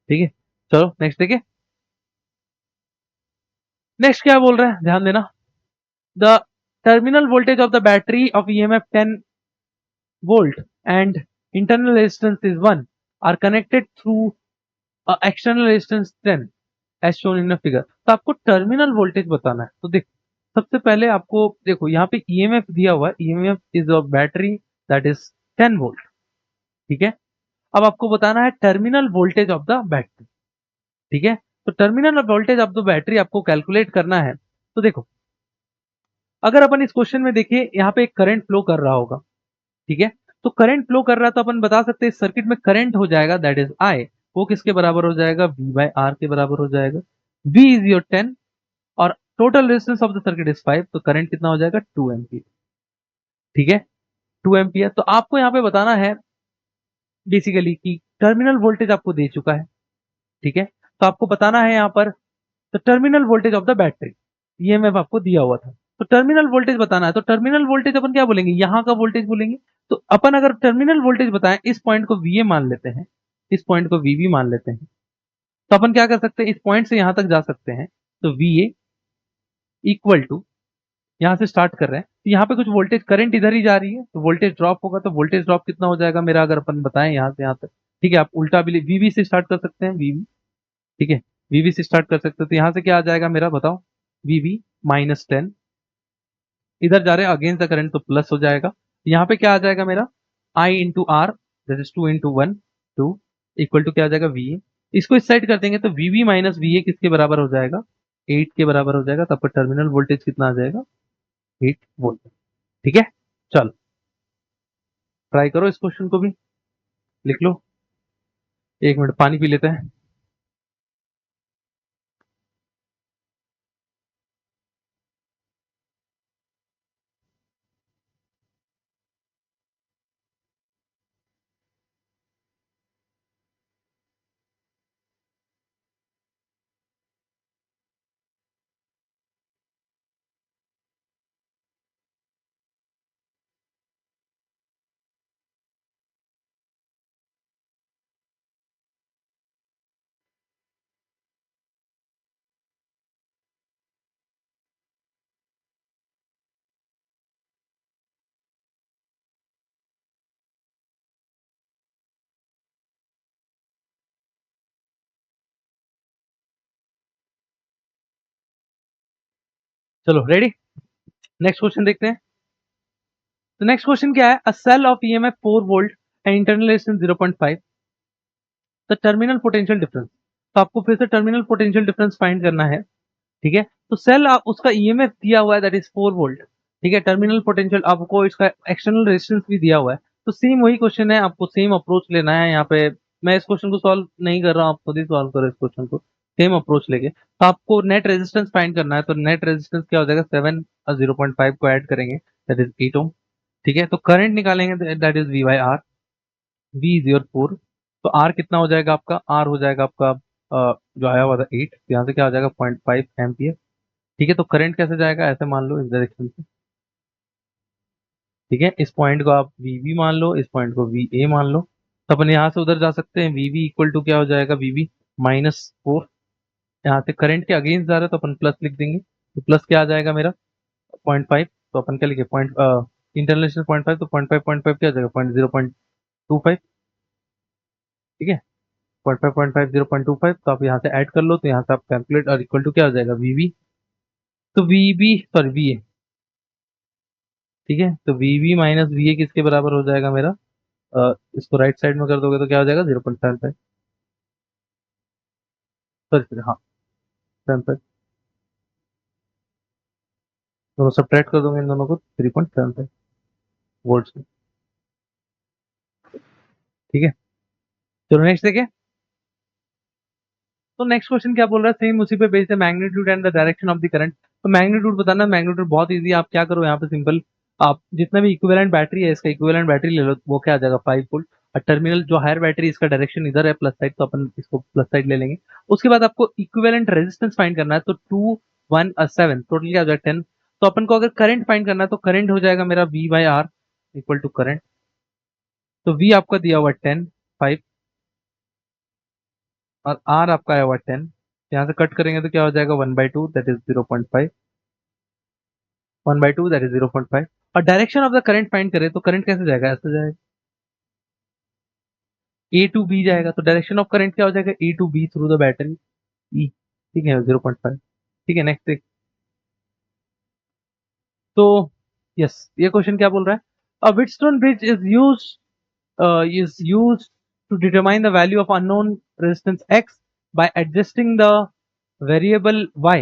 ठीक है, चलो नेक्स्ट देखिए। नेक्स्ट क्या बोल रहा है, ध्यान देना, the terminal voltage of the battery of EMF 10 volt and internal resistance is 1 are connected through external resistance 10 as shown in the figure। तो आपको टर्मिनल वोल्टेज बताना है, तो देखो सबसे पहले आपको देखो यहाँ पे ईएमएफ दिया हुआ है, EMF is a battery that is 10 volt. ठीक है, अब आपको बताना है terminal voltage of the battery. ठीक है, तो terminal voltage of the battery आपको कैलकुलेट करना है। तो देखो अगर अपन इस क्वेश्चन में देखिए, यहाँ पे एक करंट फ्लो कर रहा होगा। ठीक है, तो करंट फ्लो कर रहा है, तो अपन बता सकते हैं सर्किट में करंट हो जाएगा दैट इज आई, वो किसके बराबर हो जाएगा, वी बाई आर के बराबर हो जाएगा। वी इज योर 10 और total resistance of the circuit is 5, तो करंट कितना हो जाएगा, 2 एम्पियर। ठीक है, 2 एम्पियर। तो आपको यहाँ पे बताना है बेसिकली कि टर्मिनल वोल्टेज आपको दे चुका है। ठीक है, तो आपको बताना है यहाँ पर तो terminal voltage of the battery, EMF आपको दिया हुआ था, तो टर्मिनल वोल्टेज बताना है। तो टर्मिनल वोल्टेज अपन क्या बोलेंगे, यहाँ का वोल्टेज बोलेंगे। तो अपन अगर टर्मिनल वोल्टेज बताएं, इस पॉइंट को वीए मान लेते हैं, इस पॉइंट को वीबी मान लेते हैं, तो अपन क्या कर सकते हैं, इस पॉइंट से यहां तक जा सकते हैं। तो वीए इक्वल टू, यहां से स्टार्ट कर रहे हैं, तो यहाँ पे कुछ वोल्टेज करंट इधर ही जा रही है, तो वोल्टेज ड्रॉप होगा, तो वोल्टेज ड्रॉप कितना हो जाएगा मेरा, अगर अपन बताएं यहाँ से यहाँ तक। ठीक है, आप उल्टा भी वीबी से स्टार्ट कर सकते हैं, वीबी। ठीक है, वीबी से स्टार्ट कर सकते हैं, तो यहाँ से क्या आ जाएगा मेरा, बताओ, वीबी माइनस 10, इधर जा रहे हैं अगेंस्ट द करंट, तो प्लस हो जाएगा, यहाँ पे क्या आ जाएगा मेरा I into R that is 2 into 1 2 equal to क्या आ जाएगा VA। इसको इस साइड कर देंगे तो VB माइनस VA किसके बराबर हो जाएगा 8 के बराबर हो जाएगा। तब पर टर्मिनल वोल्टेज कितना आ जाएगा 8 वोल्ट। ठीक है, चलो ट्राई करो इस क्वेश्चन को भी, लिख लो। एक मिनट पानी पी लेते हैं। चलो रेडी, नेक्स्ट क्वेश्चन देखते हैं। तो नेक्स्ट क्वेश्चन क्या है, a cell of EMF 4 volt and internal resistance 0.5 the terminal potential difference. तो आपको फिर से टर्मिनल पोटेंशियल डिफरेंस फाइंड करना है। ठीक है, तो सेल उसका ईएमएफ दिया हुआ है दैट इज 4 वोल्ट। ठीक है, टर्मिनल पोटेंशियल आपको इसका एक्सटर्नल रेजिस्टेंस भी दिया हुआ है। तो सेम वही क्वेश्चन है, आपको सेम अप्रोच लेना है यहाँ पे। मैं इस क्वेश्चन को सॉल्व नहीं कर रहा हूँ, आप खुद ही सॉल्व करो इस क्वेश्चन को सेम अप्रोच लेके। तो आपको नेट रेजिस्टेंस फाइंड करना है। तो नेट रेजिस्टेंस क्या हो जाएगा 7 और 0.5 को ऐड करेंगे दैट इज 8 ओम। ठीक है, तो करंट निकालेंगे that is V by R. V is your 4। तो R कितना हो जाएगा आपका, R हो जाएगा आपका जो आया हुआ था 8, यहाँ से क्या हो जाएगा 0.5 एम्पियर। ठीक है, तो करंट कैसे जाएगा, ऐसे मान लो इस डायरेक्शन से। ठीक है, इस पॉइंट को आप VB मान लो, इस पॉइंट को VA मान लो। तो अपन यहाँ से उधर जा सकते हैं। VB इक्वल टू क्या हो जाएगा, VB माइनस 4। यहाँ से करंट के अगेंस्ट जा रहा है तो अपन प्लस लिख देंगे। तो प्लस क्या आ जाएगा मेरा 0.5। तो अपन क्या लिखे पॉइंट इंटरनेशनल 0.5, तो 0.5 क्या आ जाएगा 0.25। ठीक है, 0.5 0.25। तो आप यहाँ से ऐड कर लो, तो यहाँ से आप कैलकुलेट और इक्वल टू क्या हो जाएगा VB। तो VB सॉरी VA। ठीक है, तो VB माइनस VA किसके बराबर हो जाएगा मेरा, इसको राइट साइड में कर दोगे तो क्या हो जाएगा 0.75। सॉरी हाँ 75, दोनों सब्ट्रैक्ट कर दोगे इन दोनों को 3.75 वोल्ट से। ठीक है, चलो नेक्स्ट देखिए। तो नेक्स्ट क्वेश्चन क्या बोल रहा है, सेम उसी पे बेस्ड है, magnitude and the direction of the current. तो मैग्नीट्यूड बताना, मैग्नीट्यूड बहुत इजी है। आप क्या करो यहाँ पे सिंपल, आप जितना भी इक्विवेलेंट बैटरी है इसका इक्विवेलेंट बैटरी ले लो, वो क्या आ जाएगा 5 वोल्ट। और टर्मिनल जो हायर बैटरी इसका डायरेक्शन इधर है प्लस साइड, तो अपन इसको प्लस साइड ले लेंगे। उसके बाद आपको इक्विवेलेंट रेजिस्टेंस फाइंड करना है। तो 2 1 और 7 टोटल क्या हो जाएगा 10। तो अपन को अगर करंट फाइंड करना है तो करंट हो जाएगा मेरा V by R equal to current. तो V आपका दिया हुआ 10 5 और R आपका आया हुआ 10। यहाँ से कट करेंगे तो क्या हो जाएगा 1/2 दैट इज 0.5। 1/2 that is 0.5। और direction of the current find करें तो करंट कैसे जाएगा, ऐसे जाएगा A टू B जाएगा। तो डायरेक्शन ऑफ करंट क्या हो जाएगा A to B through the battery E। ठीक है 0.5। ठीक है, नेक्स्ट देख। तो यस, ये क्वेश्चन क्या बोल रहा है, a Wheatstone bridge is used to determine the value of unknown resistance X by adjusting the variable Y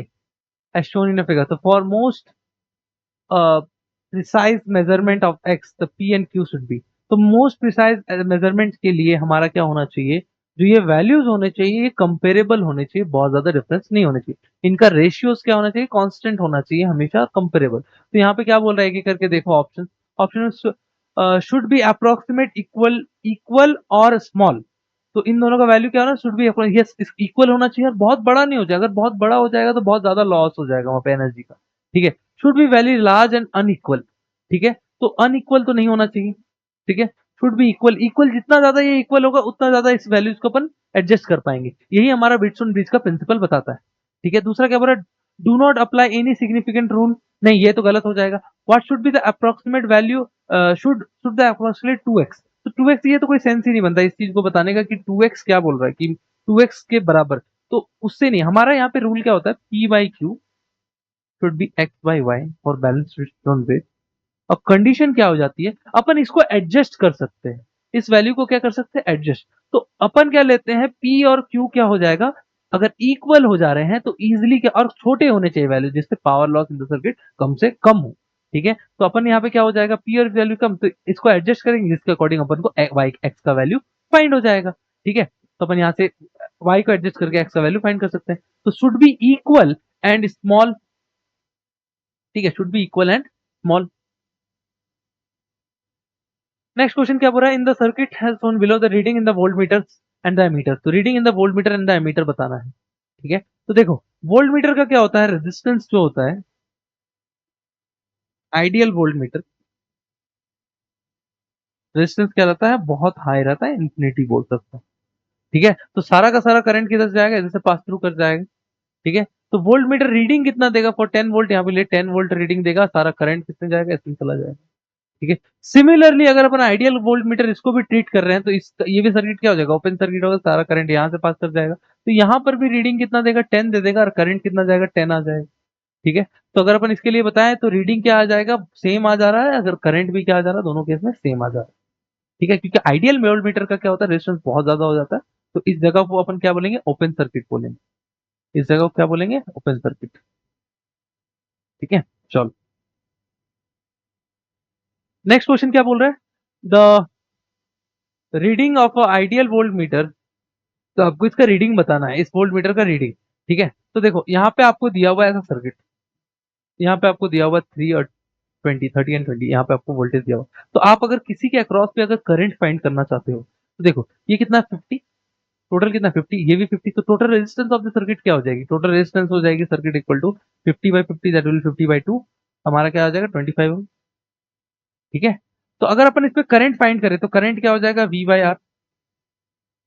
as shown in a figure. So for most precise measurement of x the P and Q should be. तो most precise measurement के लिए हमारा क्या होना चाहिए, जो ये values होने चाहिए ये कंपेरेबल होने चाहिए, बहुत ज्यादा डिफरेंस नहीं होने चाहिए। इनका रेशियोज क्या होना चाहिए, कांस्टेंट होना चाहिए हमेशा, कंपेरेबल। तो यहाँ पे क्या बोल रहा है कि करके देखो option, option should be approximate equal equal और स्मॉल। तो इन दोनों का वैल्यू क्या होना, शुड बी यस इक्वल होना चाहिए और बहुत बड़ा नहीं हो जाएगा। अगर बहुत बड़ा हो जाएगा तो बहुत ज्यादा लॉस हो जाएगा वहां पे एनर्जी का। ठीक है, should be very large and unequal. ठीक है, तो अनइक्वल तो नहीं होना चाहिए। ठीक है, शुड बी इक्वल, इक्वल जितना ज्यादा ये इक्वल होगा उतना ज्यादा इस वैल्यूज को अपन एडजस्ट कर पाएंगे। यही हमारा व्हिटस्टोन ब्रिज का प्रिंसिपल बताता है। ठीक है, दूसरा क्या बोल रहा है, do not apply any significant rule. नहीं, ये तो गलत हो जाएगा। What should be the approximate value, should should the approximate 2x। तो 2x ये तो कोई सेंस ही नहीं बनता इस चीज को बताने का कि 2x क्या बोल रहा है कि 2x के बराबर। तो उससे नहीं, हमारा यहाँ पे रूल क्या होता है, P by Q should be X by Y for balanced Wheatstone bridge। और कंडीशन क्या हो जाती है, अपन इसको एडजस्ट कर सकते हैं, इस वैल्यू को क्या कर सकते हैं, एडजस्ट। तो अपन क्या लेते हैं, P और Q क्या हो जाएगा, अगर इक्वल हो जा रहे हैं तो इजिली क्या, और छोटे होने चाहिए वैल्यू जिससे power loss in the circuit कम से कम हो। ठीक है, तो अपन यहाँ पे क्या हो जाएगा, P और वैल्यू कम, तो इसको एडजस्ट करेंगे जिसके अकॉर्डिंग अपन को y x का वैल्यू फाइंड हो जाएगा। ठीक है, तो अपन यहाँ से y को एडजस्ट करके x का वैल्यू फाइंड कर सकते हैं। तो should be equal and small. ठीक है, should be equal and small. Next question क्या बोल रहा है, in the circuit has shown below the reading in the voltmeter and the ammeter. तो reading in the voltmeter and the ammeter बताना है। ठीक है, तो देखो वोल्ट मीटर का क्या होता है, रेजिस्टेंस जो होता है, आइडियल वोल्ट मीटर रेजिस्टेंस क्या रहता है, बहुत हाई रहता है, इंफिनिटी बोल सकते हैं। ठीक है, तो सारा का सारा करंट किधर से जाएगा, इधर से पास थ्रू कर जाएगा। ठीक है, तो वोल्ट मीटर रीडिंग कितना देगा, फॉर 10 वोल्ट यहाँ पे ले 10 वोल्ट रीडिंग देगा, सारा करंट कितने जाएगा, इसमें चला जाएगा। ठीक है, सिमिलरली अगर अपन आइडियल वोल्ट मीटर इसको भी ट्रीट कर रहे हैं तो इस ये भी सर्किट क्या हो जाएगा, ओपन सर्किट होगा, सारा करंट यहाँ से पास कर जाएगा, तो यहाँ पर भी रीडिंग कितना देगा, 10 दे देगा, और करंट कितना जाएगा, 10 आ जाएगा। ठीक है, तो अगर अपन इसके लिए बताएं तो रीडिंग क्या आ जाएगा, सेम आ जा रहा है, अगर करंट भी क्या आ जा रहा है, दोनों केस में सेम आ जा रहा है। ठीक है, क्योंकि आइडियल वोल्ट मीटर का क्या होता है, रेजिस्टेंस बहुत ज्यादा हो जाता है, तो इस जगह को अपन क्या बोलेंगे, ओपन सर्किट बोलेंगे, इस जगह को क्या बोलेंगे, ओपन सर्किट। ठीक है, चलो नेक्स्ट क्वेश्चन क्या बोल रहा है, the reading of ideal volt meter. तो आपको इसका रीडिंग बताना है, इस वोल्ट मीटर का रीडिंग। ठीक है, तो देखो यहाँ पे आपको दिया हुआ है ऐसा सर्किट, यहाँ पे आपको दिया हुआ 3 और 20, 30 एंड 20, यहाँ पे आपको वोल्टेज दिया हुआ, तो आप अगर किसी के अक्रॉस पे अगर करंट फाइंड करना चाहते हो तो देखो ये कितना 50, टोटल कितना 50, ये भी 50, तो total resistance of the circuit क्या हो जाएगी, टोटल रेजिस्टेंस हो जाएगी circuit equal to 50/50, that will 50/2, हमारा क्या आ जाएगा 25 ओम। ठीक है, तो अगर अपन इस पे करंट फाइंड करें तो करंट क्या हो जाएगा, V/R।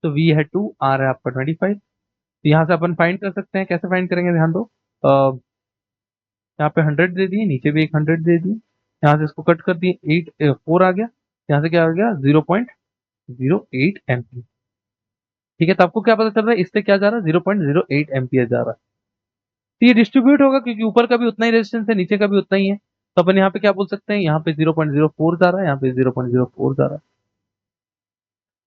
तो V है 2, R है आपका 25। तो यहाँ से अपन फाइंड कर सकते हैं, कैसे फाइंड करेंगे, ध्यान दो, यहाँ पे 100 दे दिए, नीचे भी एक 100 दे दिए, यहाँ से इसको कट कर दिए, 4 आ गया, यहाँ से क्या आ गया 0.08 एम्पियर। ठीक है, तो आपको क्या पता चल रहा है, इससे क्या जा रहा है, 0.08 एम्पियर जा रहा है। तो ये डिस्ट्रीब्यूट होगा क्योंकि ऊपर का भी उतना ही रेजिस्टेंस है, नीचे का भी उतना ही है, तो अपन यहाँ पे क्या बोल सकते हैं, यहाँ पे 0.04 जा रहा है, यहाँ पे 0.04 जा रहा है,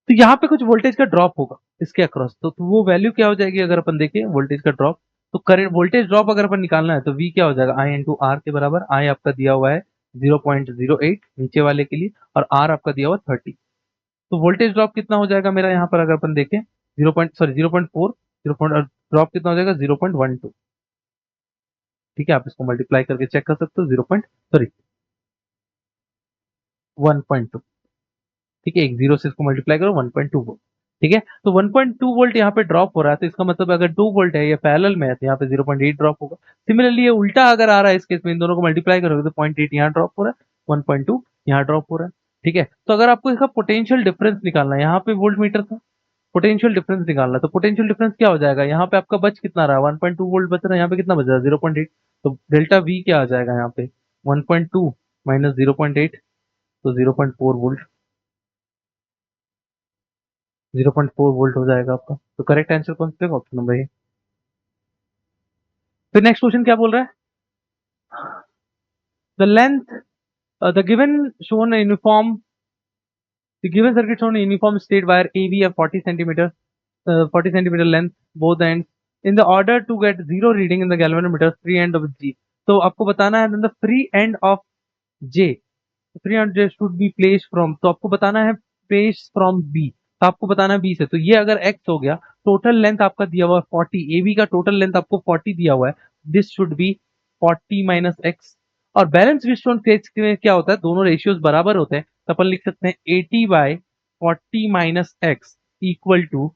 तो यहाँ पे कुछ वोल्टेज का ड्रॉप होगा इसके अक्रॉस, तो वो वैल्यू क्या हो जाएगी, अगर अपन देखें वोल्टेज का ड्रॉप, तो करंट वोल्टेज ड्रॉप अगर अपन निकालना है तो V क्या हो जाएगा, I इंटू आर के बराबर, I आपका दिया हुआ है 0.08 नीचे वाले के लिए, और R आपका दिया हुआ 30, तो वोल्टेज ड्रॉप कितना हो जाएगा मेरा यहाँ पर, अगर अपन देखें 0.4, 0 ड्रॉप कितना हो जाएगा 0.12। ठीक है, आप इसको मल्टीप्लाई करके चेक कर सकते हो, 1.2। ठीक है, एक जीरो से इसको मल्टीप्लाई करो 1.2 वोल्ट। ठीक है, तो 1.2 वोल्ट यहाँ पे ड्रॉप हो रहा है, तो इसका मतलब अगर 2 वोल्ट है, ये पैरेलल में है, तो यहाँ पे 0.8 ड्रॉप होगा। सिमिलरली ये उल्टा अगर आ रहा है, इस केस में इन दोनों को मल्टीप्लाई करोगे तो 0.8 यहाँ ड्रॉप हो रहा है, 1.2 यहाँ ड्रॉप हो रहा है। ठीक है, तो अगर आपको इसका पोटेंशियल डिफरेंस निकालना है, यहाँ पे वोल्ट मीटर था, पोटेंशियल डिफरेंस निकालना है, तो पोटेंशियल डिफरेंस क्या हो जाएगा, यहाँ पे आपका बच कितना रहा, 1.2 वोल्ट बच रहा है, यहाँ पे कितना बच रहा है 0.8, तो डेल्टा V क्या आ जाएगा यहाँ पे, 1.2 माइनस 0.8, तो 0.4 वोल्ट, 0.4 वोल्ट हो जाएगा आपका। तो करेक्ट आंसर कौन सा होगा, ऑप्शन नंबर ए। फिर नेक्स्ट क्वेश्चन क्या बोल रहा है, the length the given shown uniform, the given circuit shown uniform straight wire AB of 40 centimeter 40 centimeter length both ends in the order to get zero reading in the galvanometer free end of G। तो आपको बताना है, then the free end of J, free end J should be placed from, तो आपको बताना है place from B, तो आपको बताना है B से, तो ये अगर X हो गया, टोटल लेंथ आपका दिया हुआ है 40, AB का टोटल लेंथ आपको 40 दिया हुआ है, this should be 40 minus X। और बैलेंस विस्टोन केस में क्या होता है, दोनों रेशियोज बराबर होते हैं, तो अपन लिख सकते हैं 80/40 minus x equal to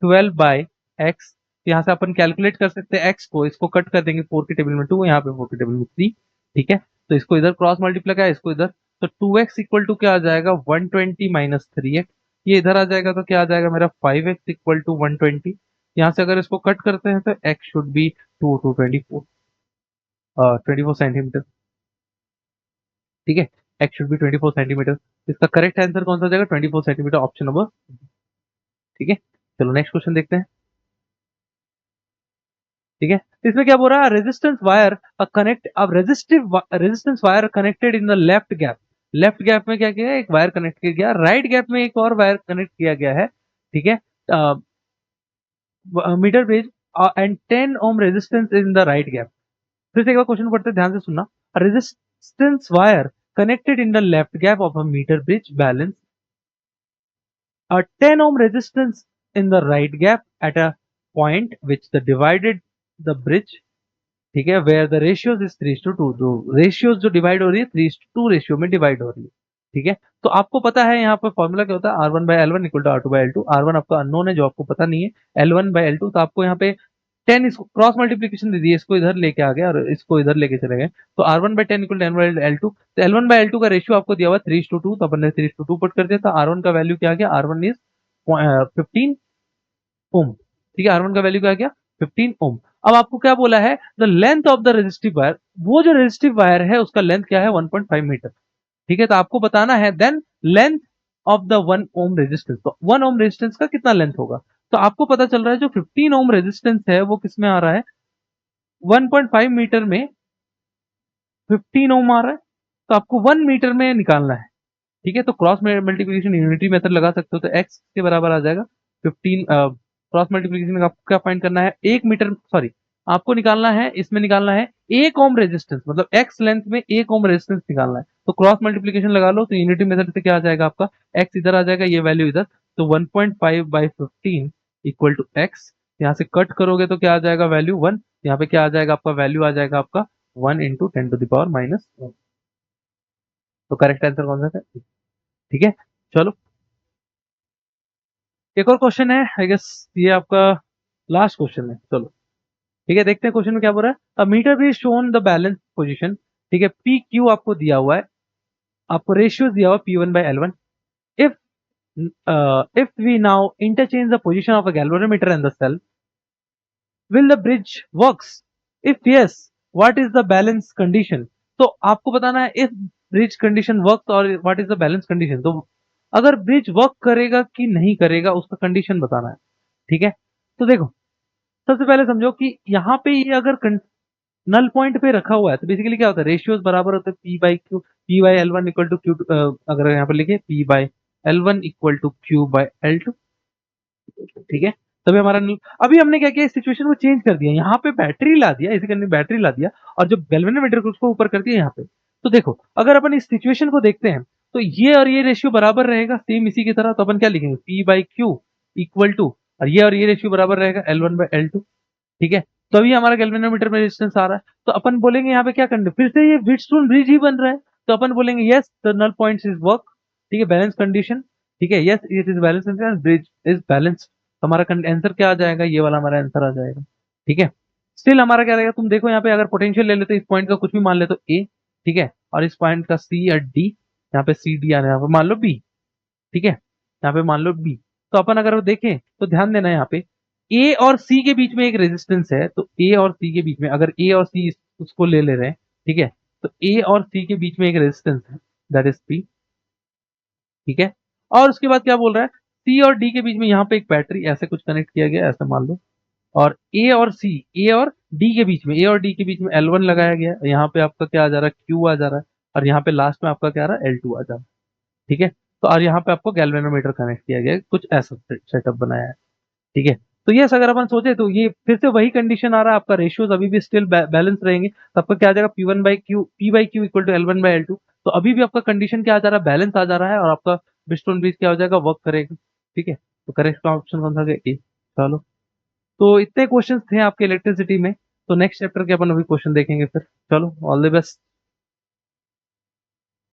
12/x। यहाँ से अपन कैलकुलेट कर सकते हैं x को, इसको कट कर देंगे, 4 के टेबल में 2, यहाँ पे 4 के टेबल में 3। ठीक है, तो इसको इधर क्रॉस मल्टीप्लाई किया, इसको इधर, तो 2x इक्वल टू क्या आ जाएगा 120 माइनस 3x, ये इधर आ जाएगा तो क्या आ जाएगा मेरा 5x इक्वल टू 120। यहाँ से अगर इसको कट करते हैं तो x शुड बी 24 सेंटीमीटर। ठीक है, x शुड बी 24 सेंटीमीटर, इसका करेक्ट आंसर कौन सा हो जाएगा, 24 सेंटीमीटर, ऑप्शन नंबर। ठीक है, चलो नेक्स्ट क्वेश्चन देखते हैं। ठीक है, इसमें क्या बोल रहा है, रेजिस्टेंस वायर कनेक्ट, अब resistance wire connected in the left gap, left gap में क्या किया है, एक वायर कनेक्ट किया गया, राइट गैप में एक और वायर कनेक्ट किया गया है, ठीक है, metre bridge and 10 ohm resistance in the right gap. फिर से एक बार क्वेश्चन पढ़ते हैं, ध्यान से सुनना। Resistance wire connected in the left gap of a meter bridge balance a 10 ohm resistance in the right gap at a point which the divided the bridge, ठीक है, where the ratios is 3:2, जो ratios जो divide हो रही है 3:2 ratio में divide हो रही है, ठीक है। तो आपको पता है यहाँ पर फॉर्मूला क्या होता है, R1/L1 equal to R2/L2, R1 आपका अननोन है जो आपको पता नहीं है, L1/L2, तो आपको यहाँ पे 10 इसको क्रॉस मल्टीप्लीकेशन दे दी है, इसको इधर लेके आ गए और इसको इधर लेके चले गए, तो R1/10 इक्वल टू L1/L2, तो L1/L2 का रेशियो आपको दिया हुआ 3:2, तो अपन ने 3:2 पुट कर दिया, तो R1 का वैल्यू क्या आ गया, R1 इज 15 ओम, ठीक है, R1 का वैल्यू क्या आ गया 15 ओम। अब आपको क्या बोला है, the length of the resistive wire, वो जो रेजिस्टिव वायर है उसका लेंथ क्या है 1.5 मीटर, ठीक है, तो आपको बताना है then length of the 1 ohm resistance, तो 1 ओम रेजिस्टेंस का कितना लेंथ होगा, तो आपको पता चल रहा है जो 15 ओम रेजिस्टेंस है वो किसमें आ रहा है, 1.5 मीटर में 15 ओम आ रहा है, तो आपको 1 मीटर में निकालना है, ठीक है, तो क्रॉस मल्टीप्लीकेशन यूनिटी मेथड लगा सकते हो, तो x के बराबर आ जाएगा 15, क्रॉस मल्टीप्लीकेशन में आपको क्या फाइंड करना है, 1 मीटर, सॉरी आपको निकालना है, इसमें निकालना है 1 ओम रेजिस्टेंस, मतलब x लेंथ में 1 ओम रेजिस्टेंस निकालना है, तो क्रॉस मल्टीप्लीकेशन लगा लो, तो यूनिटी मेथड से क्या आ जाएगा आपका, x इधर आ जाएगा, ये वैल्यू इधर, तो 1.5/15 इक्वल टू x, यहाँ से कट करोगे तो क्या आ जाएगा वैल्यू 1, यहाँ पे क्या आ जाएगा आपका वैल्यू आ जाएगा आपका 1 इंटू 10⁻⁻1, तो करेक्ट आंसर कौन सा है, ठीक है। चलो एक और क्वेश्चन है, आई गेस ये आपका लास्ट क्वेश्चन है, चलो ठीक है, देखते हैं क्वेश्चन में क्या बोल रहा है, अ मीटर भी शोन द बैलेंस पोजीशन, ठीक है, पी क्यू आपको दिया हुआ है, आपको रेशियो दिया हुआ P1/L1, if if we now interchange the position of a galvanometer and the cell, will the bridge works, if yes what is the balance condition, तो आपको बताना है इफ ब्रिज कंडीशन वर्क्स और what is the balance condition, तो अगर bridge work करेगा कि नहीं करेगा उसका कंडीशन बताना है, ठीक है। तो देखो सबसे पहले समझो कि यहाँ पे ये अगर नल पॉइंट पे रखा हुआ है तो बेसिकली क्या होता है, रेशियोज बराबर होते हैं P/L1 इक्वल टू Q, अगर यहाँ पे लिखे P/L1 इक्वल टू Q/L2, ठीक है, तभी हमारा अभी हमने क्या किया, इस सिचुएशन को चेंज कर दिया, यहाँ पे बैटरी ला दिया, इसी करने बैटरी ला दिया और जो गैल्वेनोमीटर को उसको ऊपर कर दिया यहाँ पे। तो देखो अगर अपन इस सिचुएशन को देखते हैं तो ये और ये रेशियो बराबर रहेगा सेम इसी की तरह, तो अपन क्या लिखेंगे P/Q इक्वल टू, और ये रेशियो बराबर रहेगा L1/L2, ठीक है, तो अभी हमारा गैल्वेनोमीटर में रेजिस्टेंस आ रहा है, तो अपन बोलेंगे यहाँ पे क्या करना, फिर से ये व्हीटस्टोन ब्रिज ही बन रहा है, तो अपन बोलेंगे yes the null points is work, ठीक है, बैलेंस कंडीशन, ठीक है, yes it is balance condition, bridge is balance, हमारा आंसर क्या आ जाएगा, ये वाला हमारा आंसर आ जाएगा, ठीक है। स्टिल हमारा क्या रहेगा, तुम देखो यहाँ पे अगर पोटेंशियल ले लेते इस पॉइंट का कुछ भी मान ले तो ए, ठीक है, और इस पॉइंट का सी या डी, यहाँ पे सी डी आने, यहाँ पे मान लो बी, ठीक है, यहाँ पे मान लो बी, तो अपन अगर देखें तो ध्यान देना यहाँ पे ए और सी के बीच में एक रेजिस्टेंस है, तो ए और सी के बीच में अगर ए और सी उसको ले रहे हैं, ठीक है, तो ए और सी के बीच में एक रेजिस्टेंस है दैट इज पी, ठीक है, और उसके बाद क्या बोल रहा है, सी और डी के बीच में यहाँ पे एक बैटरी ऐसे कुछ कनेक्ट किया गया ऐसा मान लो, और ए और डी के बीच में, ए और डी के बीच में L1 लगाया गया, यहाँ पे आपका क्या आ जा रहा है Q आ जा रहा है, और यहाँ पे लास्ट में आपका क्या आ रहा है L2 आ जा रहा है, ठीक है, तो और यहाँ पे आपको गैल्वेनोमीटर कनेक्ट किया गया है, कुछ ऐसा सेटअप बनाया है, ठीक है। तो ये अगर अपन सोचे तो ये फिर से वही कंडीशन आ रहा है, आपका रेशियोज अभी भी स्टिल बैलेंस रहेंगे, तो आपका क्या आ जाएगा P/Q इक्वल टू L1/L2, तो अभी भी आपका कंडीशन क्या आ जा रहा है, बैलेंस आ जा रहा है, और आपका ब्रिजस्टोन ब्रिज क्या हो जाएगा, वर्क करेगा, ठीक है, तो करेक्ट ऑप्शन कौन सा है, ए। चलो तो इतने क्वेश्चंस थे आपके इलेक्ट्रिसिटी में, तो नेक्स्ट चैप्टर के अपन अभी क्वेश्चन देखेंगे फिर, चलो ऑल द बेस्ट।